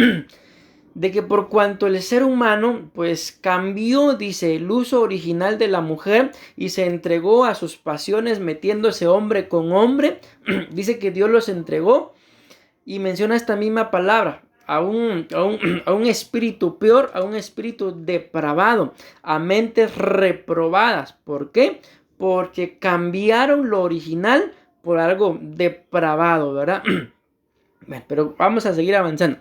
de que por cuanto el ser humano pues cambió, dice, el uso original de la mujer y se entregó a sus pasiones metiéndose hombre con hombre, dice que Dios los entregó y menciona esta misma palabra a un espíritu peor, a un espíritu depravado, a mentes reprobadas. ¿Por qué? Porque cambiaron lo original por algo depravado, ¿verdad? Bueno, pero vamos a seguir avanzando.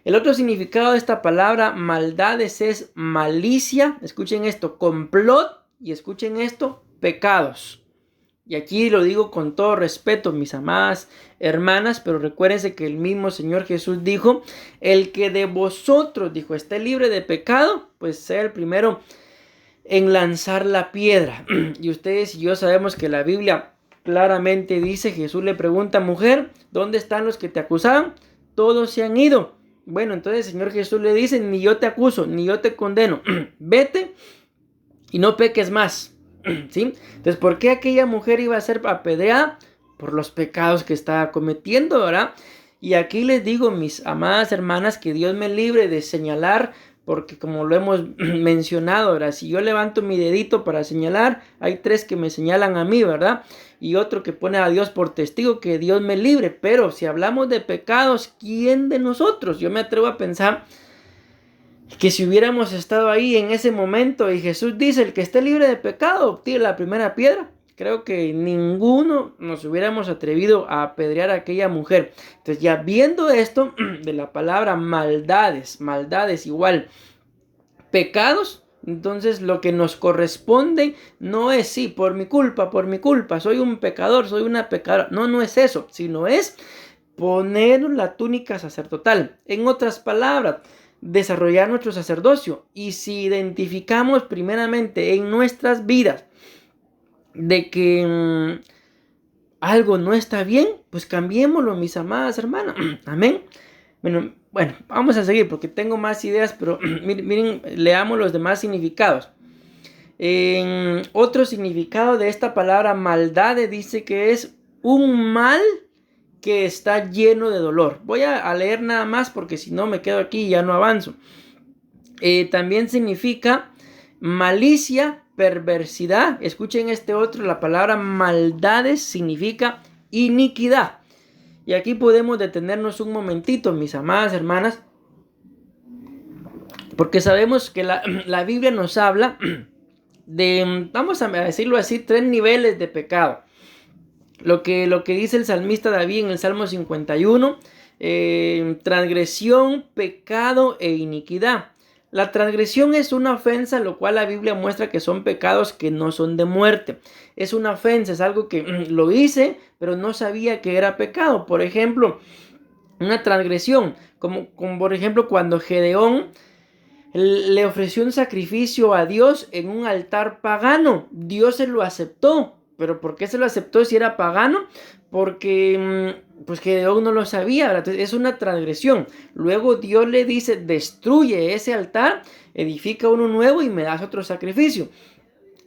El otro significado de esta palabra maldades es malicia, escuchen esto, complot, y escuchen esto, pecados. Y aquí lo digo con todo respeto, mis amadas hermanas, pero recuérdense que el mismo Señor Jesús dijo, el que de vosotros, dijo, esté libre de pecado, pues sea el primero en lanzar la piedra. Y ustedes y yo sabemos que la Biblia claramente dice, Jesús le pregunta, mujer, ¿dónde están los que te acusaban? Todos se han ido. Bueno, entonces el Señor Jesús le dice, ni yo te acuso, ni yo te condeno. Vete y no peques más. ¿Sí? Entonces, ¿por qué aquella mujer iba a ser apedreada? Por los pecados que estaba cometiendo, ¿verdad? Y aquí les digo, mis amadas hermanas, que Dios me libre de señalar, porque como lo hemos mencionado, ¿verdad? Si yo levanto mi dedito para señalar, hay 3 que me señalan a mí, ¿verdad? Y otro que pone a Dios por testigo, que Dios me libre. Pero si hablamos de pecados, ¿quién de nosotros? Yo me atrevo a pensar que si hubiéramos estado ahí en ese momento y Jesús dice, el que esté libre de pecado, tire la primera piedra, creo que ninguno nos hubiéramos atrevido a apedrear a aquella mujer. Entonces, ya viendo esto de la palabra maldades igual pecados, entonces lo que nos corresponde no es sí, por mi culpa, soy un pecador, soy una pecadora. No es eso, sino es poner la túnica sacerdotal. En otras palabras, desarrollar nuestro sacerdocio. Y si identificamos primeramente en nuestras vidas de que algo no está bien, pues cambiémoslo, mis amadas hermanas. Amén. Bueno, vamos a seguir porque tengo más ideas, pero miren, leamos los demás significados. En otro significado de esta palabra maldad dice que es un mal que está lleno de dolor. Voy a leer nada más porque si no me quedo aquí y ya no avanzo. También significa malicia, perversidad. Escuchen este otro, la palabra maldades significa iniquidad. Y aquí podemos detenernos un momentito, mis amadas hermanas, porque sabemos que la Biblia nos habla de, vamos a decirlo así, 3 niveles de pecado. Lo que dice el salmista David en el Salmo 51, transgresión, pecado e iniquidad. La transgresión es una ofensa, lo cual la Biblia muestra que son pecados que no son de muerte. Es una ofensa, es algo que lo hice, pero no sabía que era pecado. Por ejemplo, una transgresión, como por ejemplo cuando Gedeón le ofreció un sacrificio a Dios en un altar pagano. Dios se lo aceptó. ¿Pero por qué se lo aceptó si era pagano? Porque pues Gedeón no lo sabía, ¿verdad? Entonces es una transgresión. Luego Dios le dice, destruye ese altar, edifica uno nuevo y me das otro sacrificio.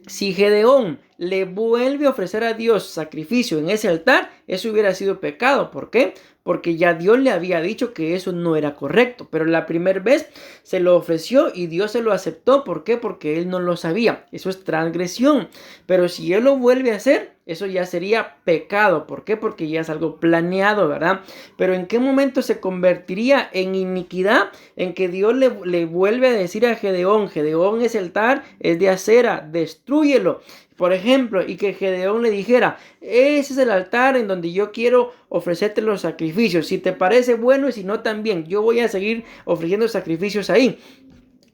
Si Gedeón le vuelve a ofrecer a Dios sacrificio en ese altar, eso hubiera sido pecado. ¿Por qué? Porque ya Dios le había dicho que eso no era correcto. Pero la primera vez se lo ofreció y Dios se lo aceptó. ¿Por qué? Porque él no lo sabía. Eso es transgresión. Pero si él lo vuelve a hacer, eso ya sería pecado. ¿Por qué? Porque ya es algo planeado, ¿verdad? Pero ¿en qué momento se convertiría en iniquidad? En que Dios le vuelve a decir a Gedeón, Gedeón, ese altar es de acera, destrúyelo. Por ejemplo, y que Gedeón le dijera, ese es el altar en donde yo quiero ofrecerte los sacrificios. Si te parece bueno y si no también, yo voy a seguir ofreciendo sacrificios ahí.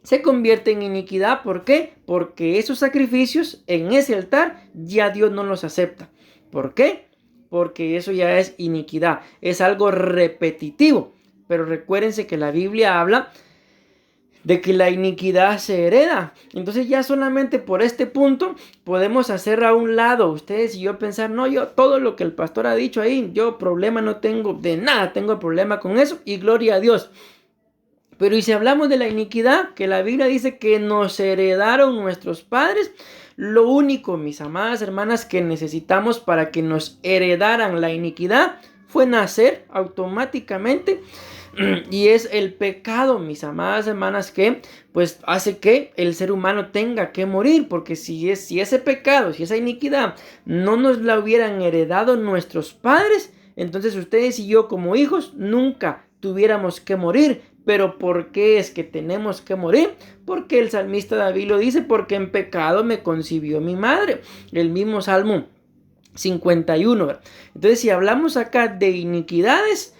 Se convierte en iniquidad. ¿Por qué? Porque esos sacrificios en ese altar ya Dios no los acepta. ¿Por qué? Porque eso ya es iniquidad. Es algo repetitivo. Pero recuérdense que la Biblia habla de que la iniquidad se hereda. Entonces ya solamente por este punto podemos hacer a un lado ustedes y yo pensar, no, yo todo lo que el pastor ha dicho ahí, yo problema no tengo de nada, tengo problema con eso y gloria a Dios. Pero y si hablamos de la iniquidad, que la Biblia dice que nos heredaron nuestros padres, lo único, mis amadas hermanas, que necesitamos para que nos heredaran la iniquidad fue nacer automáticamente. Y es el pecado, mis amadas hermanas, que pues hace que el ser humano tenga que morir. Porque si ese pecado, si esa iniquidad no nos la hubieran heredado nuestros padres, entonces ustedes y yo como hijos nunca tuviéramos que morir. Pero ¿por qué es que tenemos que morir? Porque el salmista David lo dice, porque en pecado me concibió mi madre. El mismo Salmo 51. Entonces si hablamos acá de iniquidades,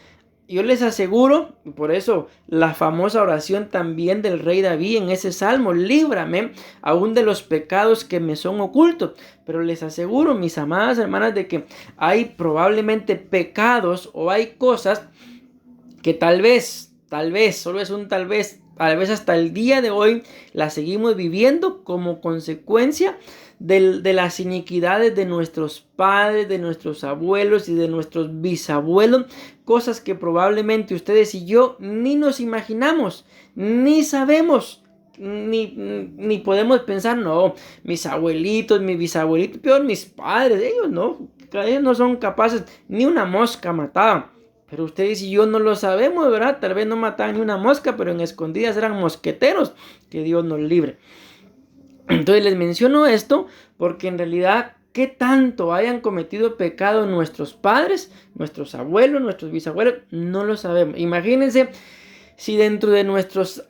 yo les aseguro, y por eso la famosa oración también del rey David en ese salmo, líbrame aún de los pecados que me son ocultos. Pero les aseguro, mis amadas hermanas, de que hay probablemente pecados o hay cosas que tal vez, solo es un tal vez hasta el día de hoy las seguimos viviendo como consecuencia de las iniquidades de nuestros padres, de nuestros abuelos y de nuestros bisabuelos, cosas que probablemente ustedes y yo ni nos imaginamos, ni sabemos, ni podemos pensar, no, mis abuelitos, mis bisabuelitos, peor mis padres, ellos no son capaces, ni una mosca mataban. Pero ustedes y yo no lo sabemos, ¿verdad? Tal vez no mataban ni una mosca, pero en escondidas eran mosqueteros. Que Dios nos libre. Entonces les menciono esto porque en realidad, ¿qué tanto hayan cometido pecado nuestros padres, nuestros abuelos, nuestros bisabuelos? No lo sabemos. Imagínense si dentro de nuestros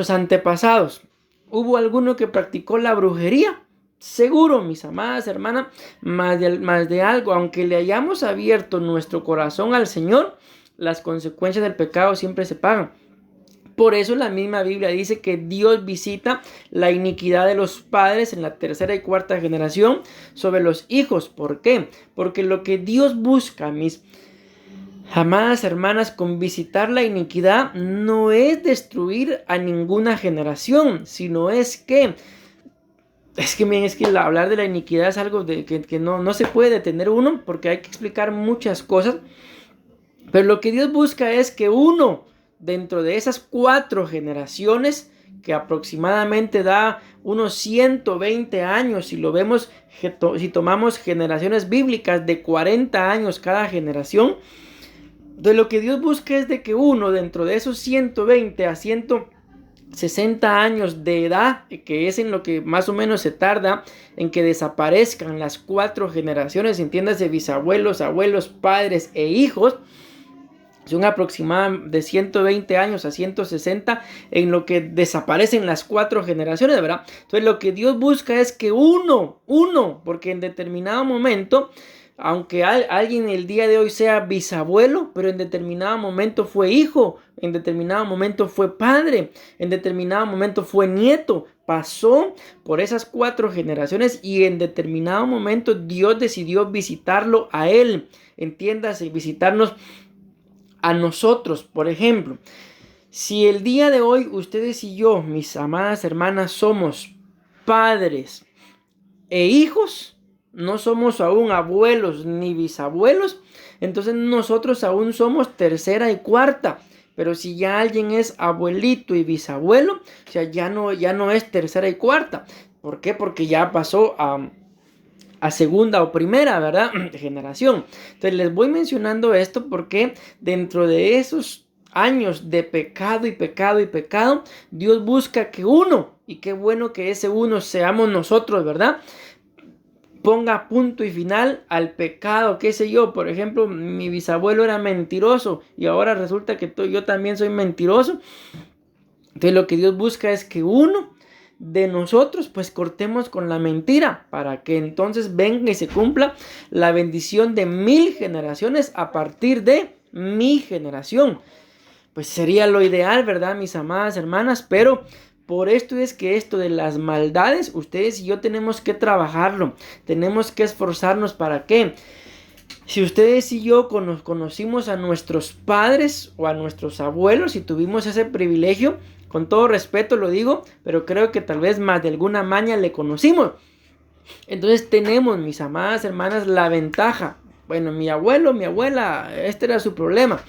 antepasados hubo alguno que practicó la brujería. Seguro, mis amadas hermanas, más de algo, aunque le hayamos abierto nuestro corazón al Señor, las consecuencias del pecado siempre se pagan. Por eso la misma Biblia dice que Dios visita la iniquidad de los padres en la tercera y cuarta generación sobre los hijos. ¿Por qué? Porque lo que Dios busca, mis Amadas hermanas, con visitar la iniquidad no es destruir a ninguna generación, sino miren, hablar de la iniquidad es algo que no se puede detener uno, porque hay que explicar muchas cosas. Pero lo que Dios busca es que uno, dentro de esas 4 generaciones, que aproximadamente da unos 120 años, si lo vemos, si tomamos generaciones bíblicas de 40 años cada generación, de lo que Dios busca es de que uno, dentro de esos 120 a 160 años de edad, que es en lo que más o menos se tarda en que desaparezcan las 4 generaciones, entiéndase, bisabuelos, abuelos, padres e hijos, son aproximadamente de 120 años a 160 en lo que desaparecen las 4 generaciones, ¿verdad? Entonces lo que Dios busca es que uno, porque en determinado momento, aunque alguien el día de hoy sea bisabuelo, pero en determinado momento fue hijo, en determinado momento fue padre, en determinado momento fue nieto, pasó por esas 4 generaciones y en determinado momento Dios decidió visitarlo a él, entiéndase, visitarnos a nosotros. Por ejemplo, si el día de hoy ustedes y yo, mis amadas hermanas, somos padres e hijos, no somos aún abuelos ni bisabuelos, entonces nosotros aún somos tercera y cuarta. Pero si ya alguien es abuelito y bisabuelo, o sea, ya no es tercera y cuarta. ¿Por qué? Porque ya pasó a segunda o primera, ¿verdad? Generación. Entonces les voy mencionando esto porque dentro de esos años de pecado y pecado y pecado, Dios busca que uno, y qué bueno que ese uno seamos nosotros, ¿verdad?, ponga punto y final al pecado, qué sé yo. Por ejemplo, mi bisabuelo era mentiroso y ahora resulta que yo también soy mentiroso. Entonces lo que Dios busca es que uno de nosotros pues cortemos con la mentira, para que entonces venga y se cumpla la bendición de 1000 generaciones a partir de mi generación. Pues sería lo ideal, ¿verdad, mis amadas hermanas? Pero por esto es que esto de las maldades, ustedes y yo tenemos que trabajarlo, tenemos que esforzarnos. ¿Para qué? Si ustedes y yo conocimos a nuestros padres o a nuestros abuelos y tuvimos ese privilegio, con todo respeto lo digo, pero creo que tal vez más de alguna maña le conocimos. Entonces tenemos, mis amadas hermanas, la ventaja. Bueno, mi abuelo, mi abuela, este era su problema,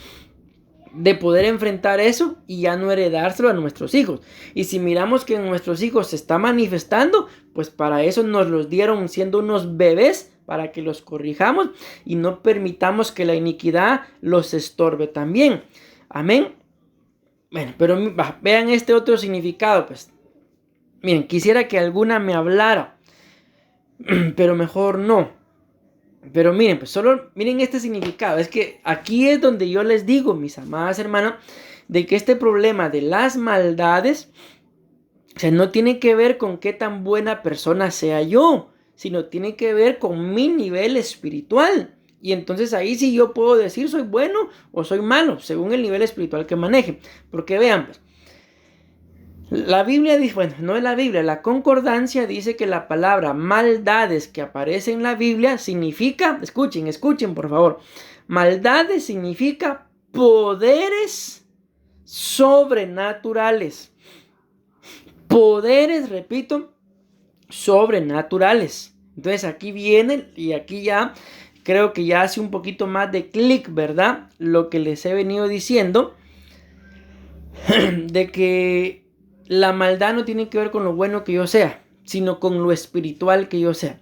de poder enfrentar eso y ya no heredárselo a nuestros hijos. Y si miramos que en nuestros hijos se está manifestando, pues para eso nos los dieron siendo unos bebés, para que los corrijamos y no permitamos que la iniquidad los estorbe también. Amén. Bueno, pero vean este otro significado, pues. Miren, quisiera que alguna me hablara, pero mejor no. Pero miren, pues solo miren este significado. Es que aquí es donde yo les digo, mis amadas hermanas, de que este problema de las maldades, o sea, no tiene que ver con qué tan buena persona sea yo, sino tiene que ver con mi nivel espiritual. Y entonces ahí sí yo puedo decir soy bueno o soy malo, según el nivel espiritual que maneje. Porque vean, pues, la Biblia dice, bueno, no es la Biblia, la concordancia dice que la palabra maldades que aparece en la Biblia significa, escuchen por favor, maldades significa poderes sobrenaturales. Poderes, repito, sobrenaturales. Entonces aquí viene y aquí ya creo que ya hace un poquito más de clic, ¿verdad? Lo que les he venido diciendo de que la maldad no tiene que ver con lo bueno que yo sea, sino con lo espiritual que yo sea.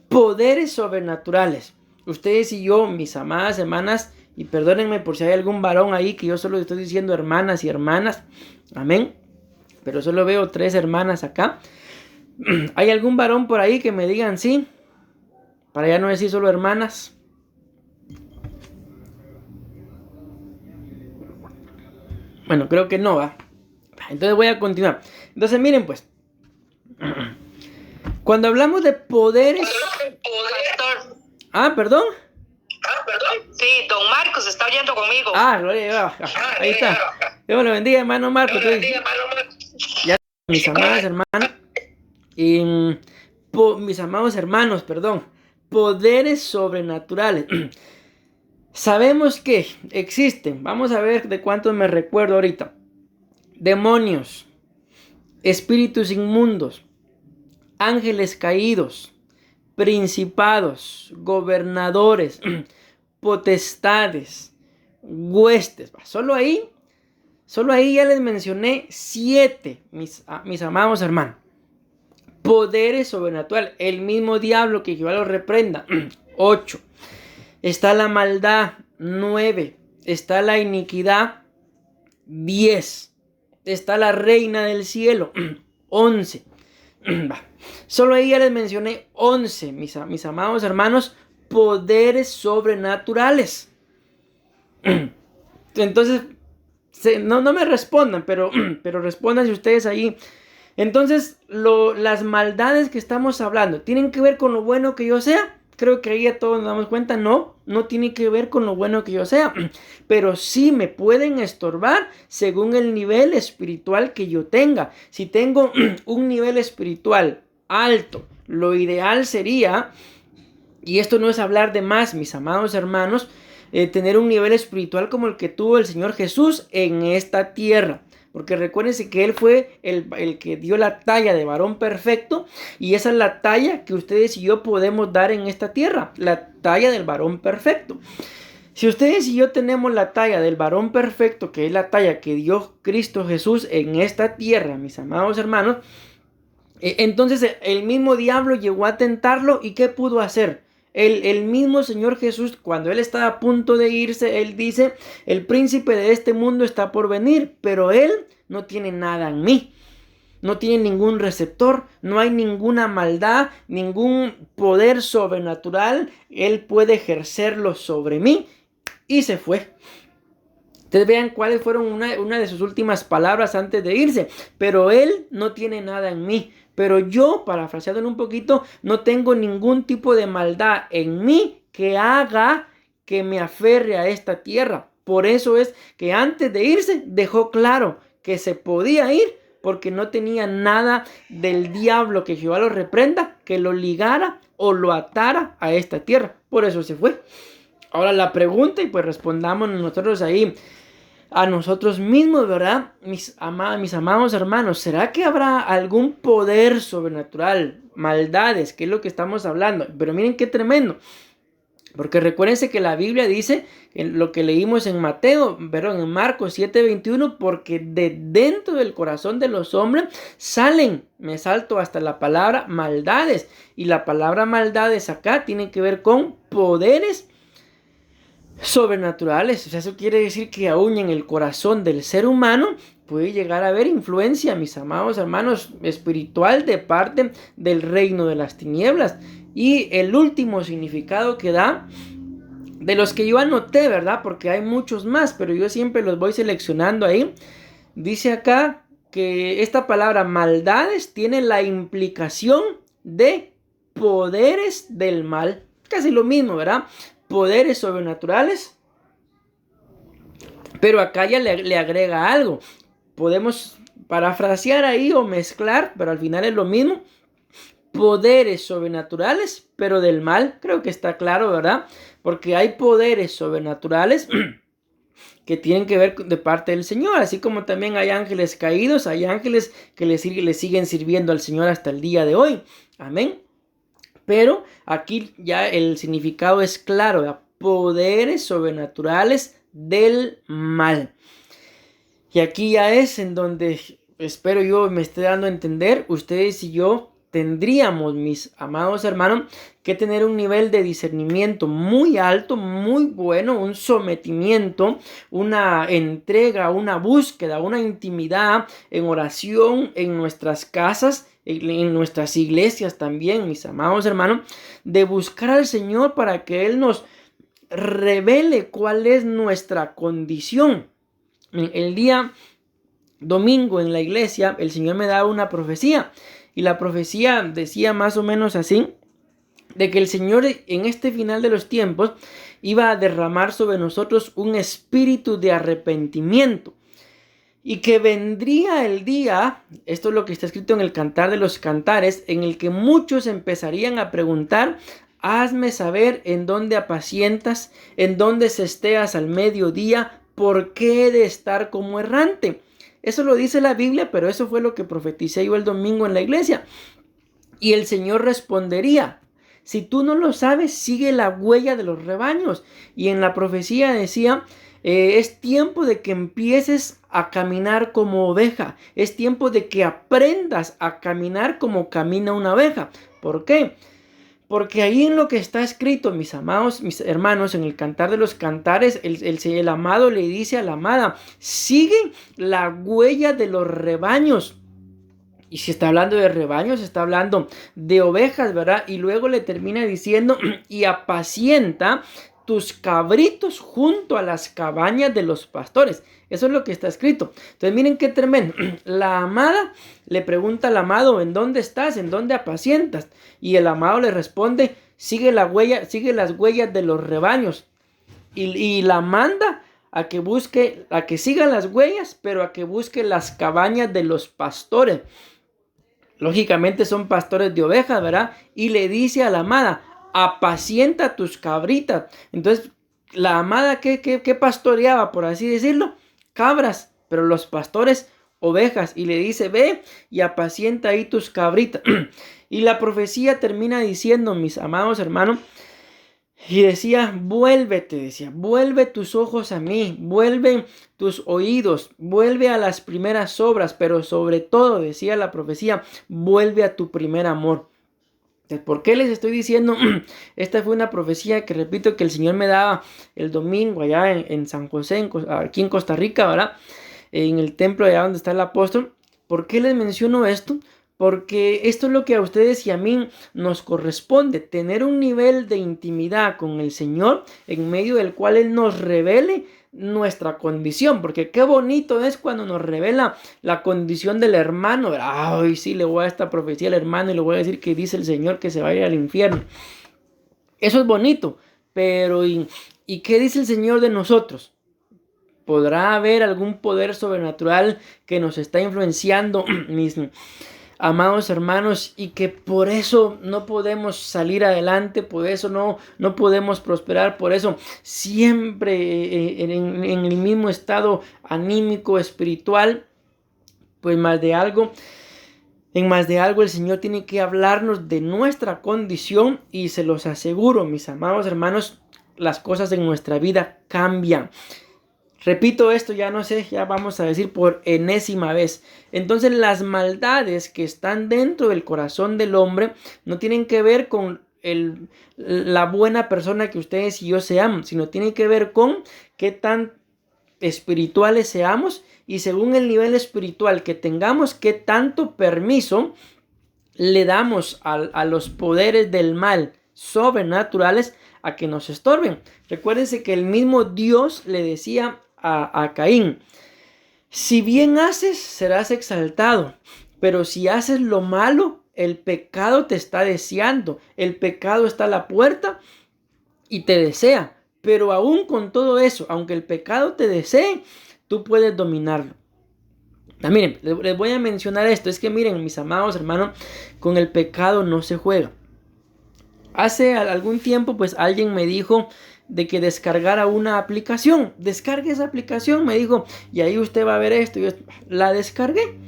Poderes sobrenaturales. Ustedes y yo, mis amadas hermanas, y perdónenme por si hay algún varón ahí, que yo solo estoy diciendo hermanas y hermanas. Amén. Pero solo veo 3 hermanas acá. ¿Hay algún varón por ahí que me digan sí? Para ya no decir solo hermanas. Bueno, creo que no va. Entonces voy a continuar. Entonces miren pues. Cuando hablamos de poderes... Perdón. Sí, don Marcos está oyendo conmigo. Gloria. Ahí está. Dios lo bendiga, hermano Marcos. Ya, mis amadas hermanas. Mis amados hermanos, perdón. Poderes sobrenaturales. Sabemos que existen, vamos a ver de cuántos me recuerdo ahorita, demonios, espíritus inmundos, ángeles caídos, principados, gobernadores, potestades, huestes. Solo ahí ya les mencioné 7, mis amados hermanos. Poderes sobrenaturales. El mismo diablo, que Jehová lo reprenda. 8. Está la maldad. 9. Está la iniquidad. 10. Está la reina del cielo. 11. Solo ahí ya les mencioné 11, mis amados hermanos, poderes sobrenaturales. Entonces, no me respondan, pero respondan si ustedes ahí. Entonces, las maldades que estamos hablando, ¿tienen que ver con lo bueno que yo sea? Creo que ahí ya todos nos damos cuenta, no tiene que ver con lo bueno que yo sea, pero sí me pueden estorbar según el nivel espiritual que yo tenga. Si tengo un nivel espiritual alto, lo ideal sería, y esto no es hablar de más, mis amados hermanos, tener un nivel espiritual como el que tuvo el Señor Jesús en esta tierra. Porque recuérdense que Él fue el que dio la talla de varón perfecto. Y esa es la talla que ustedes y yo podemos dar en esta tierra. La talla del varón perfecto. Si ustedes y yo tenemos la talla del varón perfecto, que es la talla que dio Cristo Jesús en esta tierra, mis amados hermanos, entonces el mismo diablo llegó a tentarlo. ¿Y qué pudo hacer? El mismo Señor Jesús, cuando Él estaba a punto de irse, Él dice: el príncipe de este mundo está por venir, pero Él no tiene nada en mí. No tiene ningún receptor, no hay ninguna maldad, ningún poder sobrenatural. Él puede ejercerlo sobre mí. Y se fue. Ustedes vean cuáles fueron una de sus últimas palabras antes de irse. Pero Él no tiene nada en mí. Pero yo, parafraseando un poquito, no tengo ningún tipo de maldad en mí que haga que me aferre a esta tierra. Por eso es que antes de irse dejó claro que se podía ir, porque no tenía nada del diablo, que Jehová lo reprenda, que lo ligara o lo atara a esta tierra. Por eso se fue. Ahora la pregunta, y pues respondamos nosotros ahí a nosotros mismos, ¿verdad? Mis amados hermanos, ¿será que habrá algún poder sobrenatural, maldades, que es lo que estamos hablando? Pero miren qué tremendo, porque recuérdense que la Biblia dice, en lo que leímos en en Marcos 7:21, porque de dentro del corazón de los hombres salen, me salto hasta la palabra maldades, y la palabra maldades acá tiene que ver con poderes sobrenaturales. O sea, eso quiere decir que aún en el corazón del ser humano puede llegar a haber influencia, mis amados hermanos, espiritual de parte del reino de las tinieblas. Y el último significado que da, de los que yo anoté, ¿verdad? Porque hay muchos más, pero yo siempre los voy seleccionando ahí. Dice acá que esta palabra maldades tiene la implicación de poderes del mal. Casi lo mismo, ¿verdad? Poderes sobrenaturales, pero acá ya le agrega algo. Podemos parafrasear ahí o mezclar, pero al final es lo mismo. Poderes sobrenaturales, pero del mal. Creo que está claro, ¿verdad? Porque hay poderes sobrenaturales que tienen que ver de parte del Señor, así como también hay ángeles caídos, hay ángeles que le siguen sirviendo al Señor hasta el día de hoy. Amén. Pero aquí ya el significado es claro, ¿verdad? Poderes sobrenaturales del mal. Y aquí ya es en donde espero yo me esté dando a entender, ustedes y yo tendríamos, mis amados hermanos, que tener un nivel de discernimiento muy alto, muy bueno, un sometimiento, una entrega, una búsqueda, una intimidad en oración en nuestras casas, en nuestras iglesias también, mis amados hermanos, de buscar al Señor para que Él nos revele cuál es nuestra condición. El día domingo en la iglesia el Señor me daba una profecía, y la profecía decía más o menos así, de que el Señor en este final de los tiempos iba a derramar sobre nosotros un espíritu de arrepentimiento. Y que vendría el día, esto es lo que está escrito en el Cantar de los Cantares, en el que muchos empezarían a preguntar: hazme saber en dónde apacientas, en dónde cesteas al mediodía, ¿por qué he de estar como errante? Eso lo dice la Biblia, pero eso fue lo que profeticé yo el domingo en la iglesia. Y el Señor respondería, si tú no lo sabes, sigue la huella de los rebaños. Y en la profecía decía, es tiempo de que empieces a caminar como oveja. Es tiempo de que aprendas a caminar como camina una oveja. ¿Por qué? Porque ahí en lo que está escrito, mis amados, mis hermanos, en el Cantar de los Cantares, el amado le dice a la amada, sigue la huella de los rebaños. Y si está hablando de rebaños, está hablando de ovejas, ¿verdad? Y luego le termina diciendo, y apacienta tus cabritos junto a las cabañas de los pastores. Eso es lo que está escrito. Entonces miren qué tremendo. La amada le pregunta al amado, ¿en dónde estás? ¿En dónde apacientas? Y el amado le responde, sigue la huella, sigue las huellas de los rebaños. Y la manda a que busque, a que siga las huellas, pero a que busque las cabañas de los pastores. Lógicamente son pastores de ovejas, ¿verdad? Y le dice a la amada, apacienta tus cabritas. Entonces, la amada, ¿qué pastoreaba, por así decirlo? Cabras, pero los pastores, ovejas. Y le dice, ve y apacienta ahí tus cabritas. Y la profecía termina diciendo, mis amados hermanos, y decía, vuelve tus ojos a mí, vuelve tus oídos, vuelve a las primeras obras, pero sobre todo, decía la profecía, vuelve a tu primer amor. Entonces, ¿por qué les estoy diciendo? Esta fue una profecía que repito que el Señor me daba el domingo allá en San José, aquí en Costa Rica, ¿verdad? En el templo allá donde está el apóstol. ¿Por qué les menciono esto? Porque esto es lo que a ustedes y a mí nos corresponde, tener un nivel de intimidad con el Señor en medio del cual Él nos revele nuestra condición, porque qué bonito es cuando nos revela la condición del hermano. Ay, sí, le voy a dar esta profecía al hermano y le voy a decir que dice el Señor que se va a ir al infierno. Eso es bonito, pero ¿y qué dice el Señor de nosotros? ¿Podrá haber algún poder sobrenatural que nos está influenciando, mis amados hermanos, y que por eso no podemos salir adelante, por eso no podemos prosperar, por eso siempre en el mismo estado anímico, espiritual? Pues en más de algo el Señor tiene que hablarnos de nuestra condición, y se los aseguro, mis amados hermanos, las cosas en nuestra vida cambian. Repito esto, ya no sé, ya vamos a decir por enésima vez. Entonces las maldades que están dentro del corazón del hombre no tienen que ver con la buena persona que ustedes y yo seamos, sino tienen que ver con qué tan espirituales seamos, y según el nivel espiritual que tengamos, qué tanto permiso le damos a los poderes del mal sobrenaturales a que nos estorben. Recuérdense que el mismo Dios le decía a Caín, si bien haces, serás exaltado, pero si haces lo malo, el pecado te está deseando, el pecado está a la puerta y te desea, pero aún con todo eso, aunque el pecado te desee, tú puedes dominarlo. Miren, les voy a mencionar esto, es que miren, mis amados hermanos, con el pecado no se juega. Hace algún tiempo, pues alguien me dijo de que descargara una aplicación. Descargue esa aplicación, me dijo, y ahí usted va a ver esto. Yo la descargué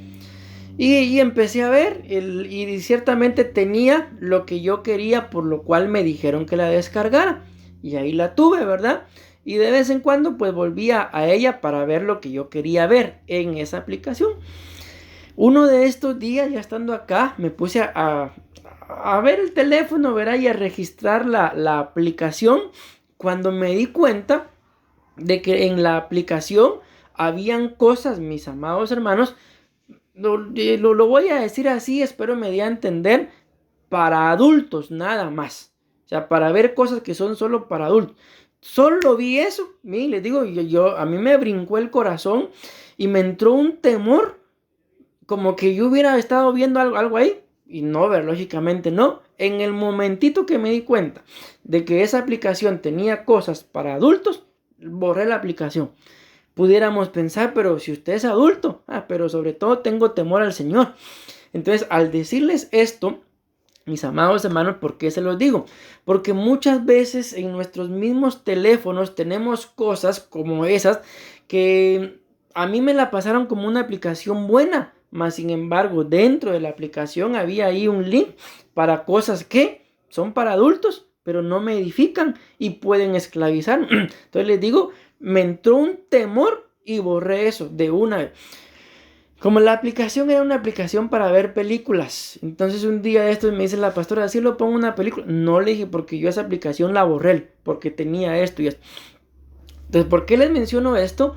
y empecé a ver, y ciertamente tenía lo que yo quería, por lo cual me dijeron que la descargara. Y ahí la tuve, ¿verdad? Y de vez en cuando pues volvía a ella para ver lo que yo quería ver en esa aplicación. Uno de estos días, ya estando acá, me puse a ver el teléfono, ¿verdad? Y a registrar la aplicación, cuando me di cuenta de que en la aplicación habían cosas, mis amados hermanos, lo voy a decir así, espero me dé a entender, para adultos nada más. O sea, para ver cosas que son solo para adultos. Solo vi eso, les digo, a mí me brincó el corazón y me entró un temor, como que yo hubiera estado viendo algo ahí. Y no, lógicamente no. En el momentito que me di cuenta de que esa aplicación tenía cosas para adultos, borré la aplicación. Pudiéramos pensar, pero si usted es adulto, pero sobre todo tengo temor al Señor. Entonces, al decirles esto, Mis amados hermanos, ¿por qué se los digo? Porque muchas veces en nuestros mismos teléfonos tenemos cosas como esas que a mí me la pasaron como una aplicación buena, mas sin embargo dentro de la aplicación había ahí un link para cosas que son para adultos, pero no me edifican y pueden esclavizar. Entonces les digo, me entró un temor y borré eso de una vez. Como la aplicación era una aplicación para ver películas, entonces un día de estos me dice la pastora, así lo pongo una película. No, le dije, porque yo esa aplicación la borré, porque tenía esto y esto. Entonces, ¿por qué les menciono esto?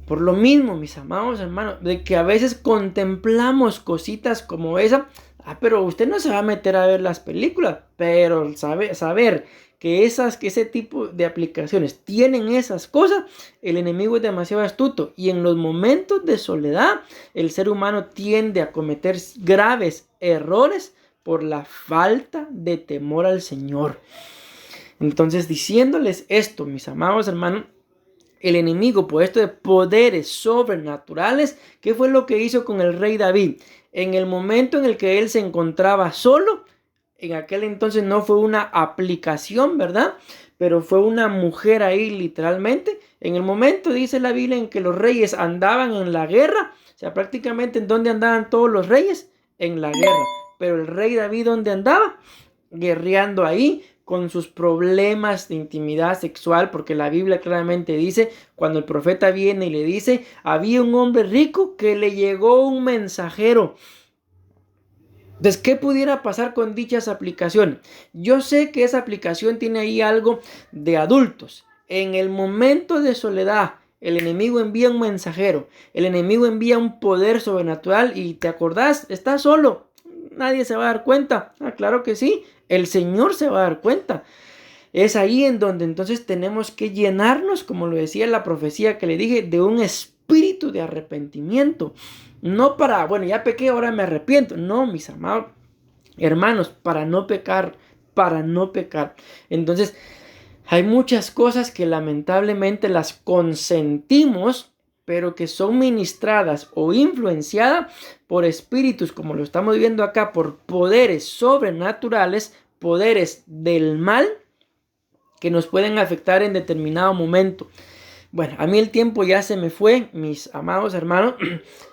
Por lo mismo, mis amados hermanos, de que a veces contemplamos cositas como esa. Pero usted no se va a meter a ver las películas, pero saber que ese tipo de aplicaciones tienen esas cosas, el enemigo es demasiado astuto. Y en los momentos de soledad, el ser humano tiende a cometer graves errores por la falta de temor al Señor. Entonces, diciéndoles esto, mis amados hermanos, el enemigo, por esto de poderes sobrenaturales, ¿qué fue lo que hizo con el rey David? En el momento en el que él se encontraba solo, en aquel entonces no fue una aplicación, ¿verdad? Pero fue una mujer ahí literalmente. En el momento, dice la Biblia, en que los reyes andaban en la guerra, o sea, prácticamente en donde andaban todos los reyes, en la guerra. Pero el rey David, ¿dónde andaba? Guerreando ahí con sus problemas de intimidad sexual, porque la Biblia claramente dice, cuando el profeta viene y le dice, había un hombre rico que le llegó un mensajero. Entonces, ¿qué pudiera pasar con dichas aplicaciones? Yo sé que esa aplicación tiene ahí algo de adultos. En el momento de soledad, el enemigo envía un mensajero, el enemigo envía un poder sobrenatural y te acordás, estás solo, nadie se va a dar cuenta. Claro que sí, el Señor se va a dar cuenta. Es ahí en donde entonces tenemos que llenarnos, como lo decía la profecía que le dije, de un espíritu de arrepentimiento. No para, bueno, ya pequé, ahora me arrepiento. No, mis amados hermanos, para no pecar, para no pecar. Entonces, hay muchas cosas que lamentablemente las consentimos, pero que son ministradas o influenciadas por espíritus, como lo estamos viendo acá, por poderes sobrenaturales, poderes del mal, que nos pueden afectar en determinado momento. Bueno, a mí el tiempo ya se me fue, mis amados hermanos,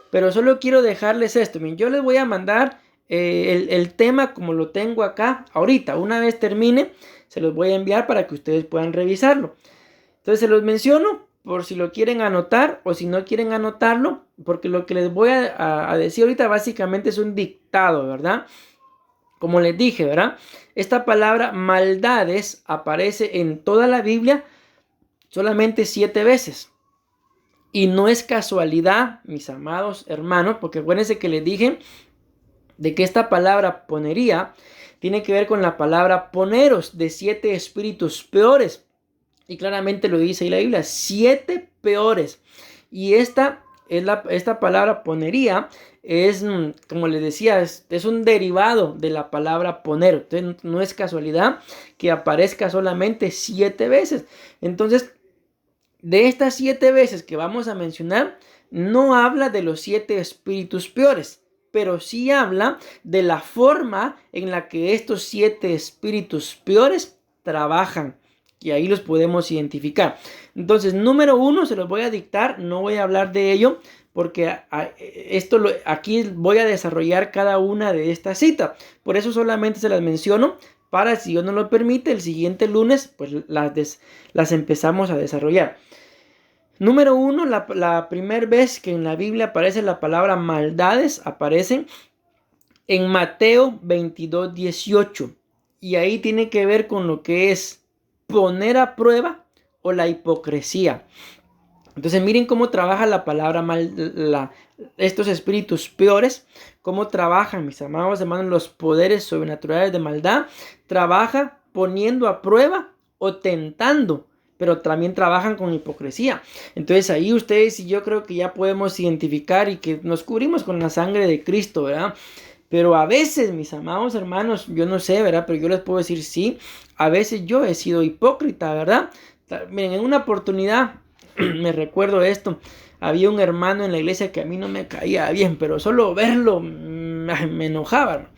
pero solo quiero dejarles esto. Yo les voy a mandar el tema como lo tengo acá ahorita. Una vez termine, se los voy a enviar para que ustedes puedan revisarlo. Entonces se los menciono por si lo quieren anotar o si no quieren anotarlo, porque lo que les voy a decir ahorita básicamente es un dictado, ¿verdad? Como les dije, ¿verdad? Esta palabra maldades aparece en toda la Biblia solamente 7 veces. Y no es casualidad, mis amados hermanos, porque acuérdense que les dije de que esta palabra ponería tiene que ver con la palabra poneros, de 7 espíritus peores. Y claramente lo dice ahí la Biblia, 7 peores. Y esta palabra ponería es, como les decía, es un derivado de la palabra poner. Entonces no es casualidad que aparezca solamente 7 veces. Entonces, de estas 7 veces que vamos a mencionar, no habla de los 7 espíritus peores, pero sí habla de la forma en la que estos 7 espíritus peores trabajan. Y ahí los podemos identificar. Entonces, número 1 se los voy a dictar. No voy a hablar de ello porque aquí voy a desarrollar cada una de estas citas. Por eso solamente se las menciono para, si Dios nos lo permite, el siguiente lunes pues las empezamos a desarrollar. Número 1, la primera vez que en la Biblia aparece la palabra maldades, aparece en Mateo 22:18. Y ahí tiene que ver con lo que es poner a prueba o la hipocresía. Entonces miren cómo trabaja la palabra estos espíritus peores, cómo trabajan, mis amados hermanos, los poderes sobrenaturales de maldad. Trabaja poniendo a prueba o tentando, pero también trabajan con hipocresía. Entonces ahí ustedes y yo creo que ya podemos identificar y que nos cubrimos con la sangre de Cristo, ¿verdad? Pero a veces, mis amados hermanos, yo no sé, ¿verdad? Pero yo les puedo decir, sí, a veces yo he sido hipócrita, ¿verdad? Miren, en una oportunidad, me recuerdo esto, había un hermano en la iglesia que a mí no me caía bien, pero solo verlo me enojaba, ¿no?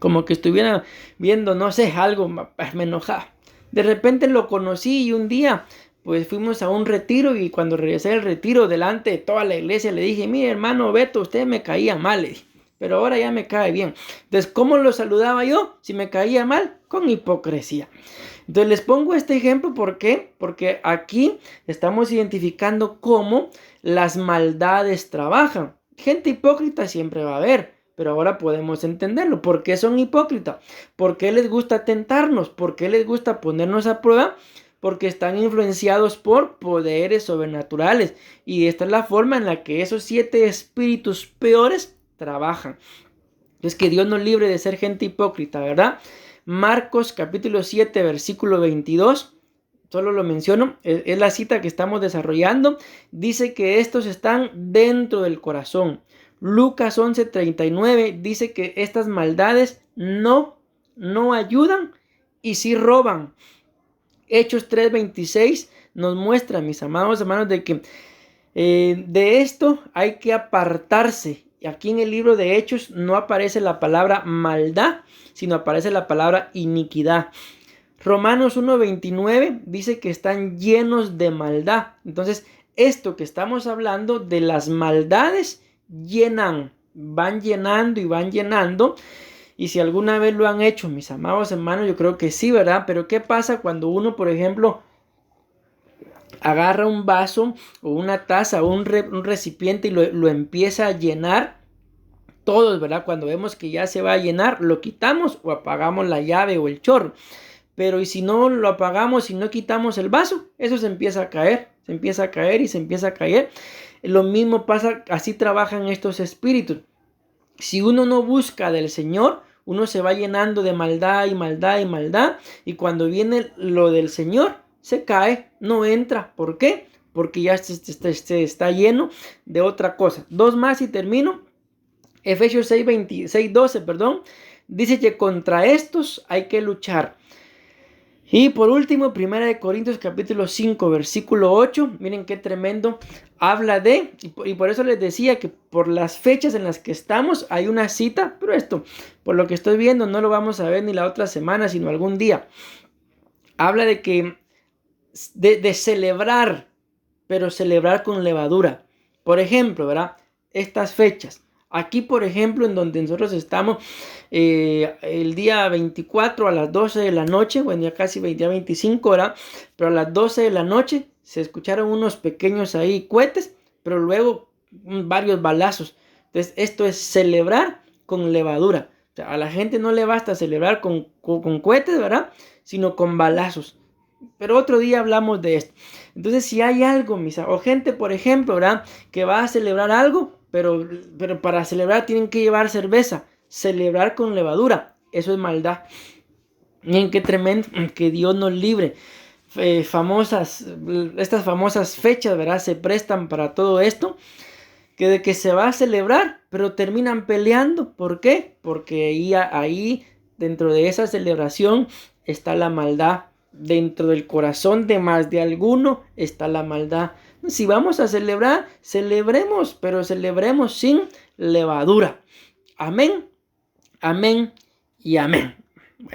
como que estuviera viendo, no sé, algo, me enojaba. De repente lo conocí y un día pues fuimos a un retiro, y cuando regresé del retiro delante de toda la iglesia le dije: mire, hermano Beto, usted me caía mal, le dije, pero ahora ya me cae bien. Entonces, ¿cómo lo saludaba yo si me caía mal? Con hipocresía. Entonces les pongo este ejemplo, ¿por qué? Porque aquí estamos identificando cómo las maldades trabajan. Gente hipócrita siempre va a haber, pero ahora podemos entenderlo. ¿Por qué son hipócritas? ¿Por qué les gusta tentarnos? ¿Por qué les gusta ponernos a prueba? Porque están influenciados por poderes sobrenaturales. Y esta es la forma en la que esos 7 espíritus peores trabajan. Es que Dios nos libre de ser gente hipócrita, ¿verdad? Marcos capítulo 7, versículo 22. Solo lo menciono, es la cita que estamos desarrollando. Dice que estos están dentro del corazón. Lucas 11:39 dice que estas maldades no ayudan y sí roban. Hechos 3:26 nos muestra, mis amados hermanos, de que de esto hay que apartarse. Aquí en el libro de Hechos no aparece la palabra maldad, sino aparece la palabra iniquidad. Romanos 1:29 dice que están llenos de maldad. Entonces, esto que estamos hablando de las maldades van llenando y van llenando. Y si alguna vez lo han hecho, mis amados hermanos, yo creo que sí, ¿verdad? Pero ¿qué pasa cuando uno, por ejemplo, agarra un vaso o una taza o un recipiente y lo empieza a llenar? Todos, ¿verdad? Cuando vemos que ya se va a llenar, lo quitamos o apagamos la llave o el chorro. Pero y si no lo apagamos, si no quitamos el vaso, eso se empieza a caer y se empieza a caer. Lo mismo pasa, así trabajan estos espíritus. Si uno no busca del Señor, uno se va llenando de maldad y maldad y maldad. Y cuando viene lo del Señor, se cae, no entra. ¿Por qué? Porque ya se está lleno de otra cosa. 2 más y termino. Efesios 6:12, dice que contra estos hay que luchar. Y por último, 1 Corintios capítulo 5, versículo 8, miren qué tremendo, habla de, y por eso les decía que por las fechas en las que estamos hay una cita, pero esto, por lo que estoy viendo, no lo vamos a ver ni la otra semana, sino algún día. Habla de que, de celebrar, pero celebrar con levadura. Por ejemplo, ¿verdad? Estas fechas. Aquí, por ejemplo, en donde nosotros estamos, el día 24 a las 12 de la noche, bueno, ya casi día 25, ¿verdad? Pero a las 12 de la noche se escucharon unos pequeños ahí cohetes, pero luego varios balazos. Entonces, esto es celebrar con levadura. O sea, a la gente no le basta celebrar con cohetes, ¿verdad? Sino con balazos. Pero otro día hablamos de esto. Entonces, si hay algo, o gente, por ejemplo, ¿verdad? Que va a celebrar algo, pero para celebrar tienen que llevar cerveza. Celebrar con levadura, eso es maldad. Miren qué tremendo, que Dios nos libre. Estas famosas fechas, ¿verdad? Se prestan para todo esto. Que de que se va a celebrar, pero terminan peleando. ¿Por qué? Porque ahí dentro de esa celebración está la maldad. Dentro del corazón de más de alguno está la maldad. Si vamos a celebrar, celebremos, pero celebremos sin levadura. Amén, amén y amén.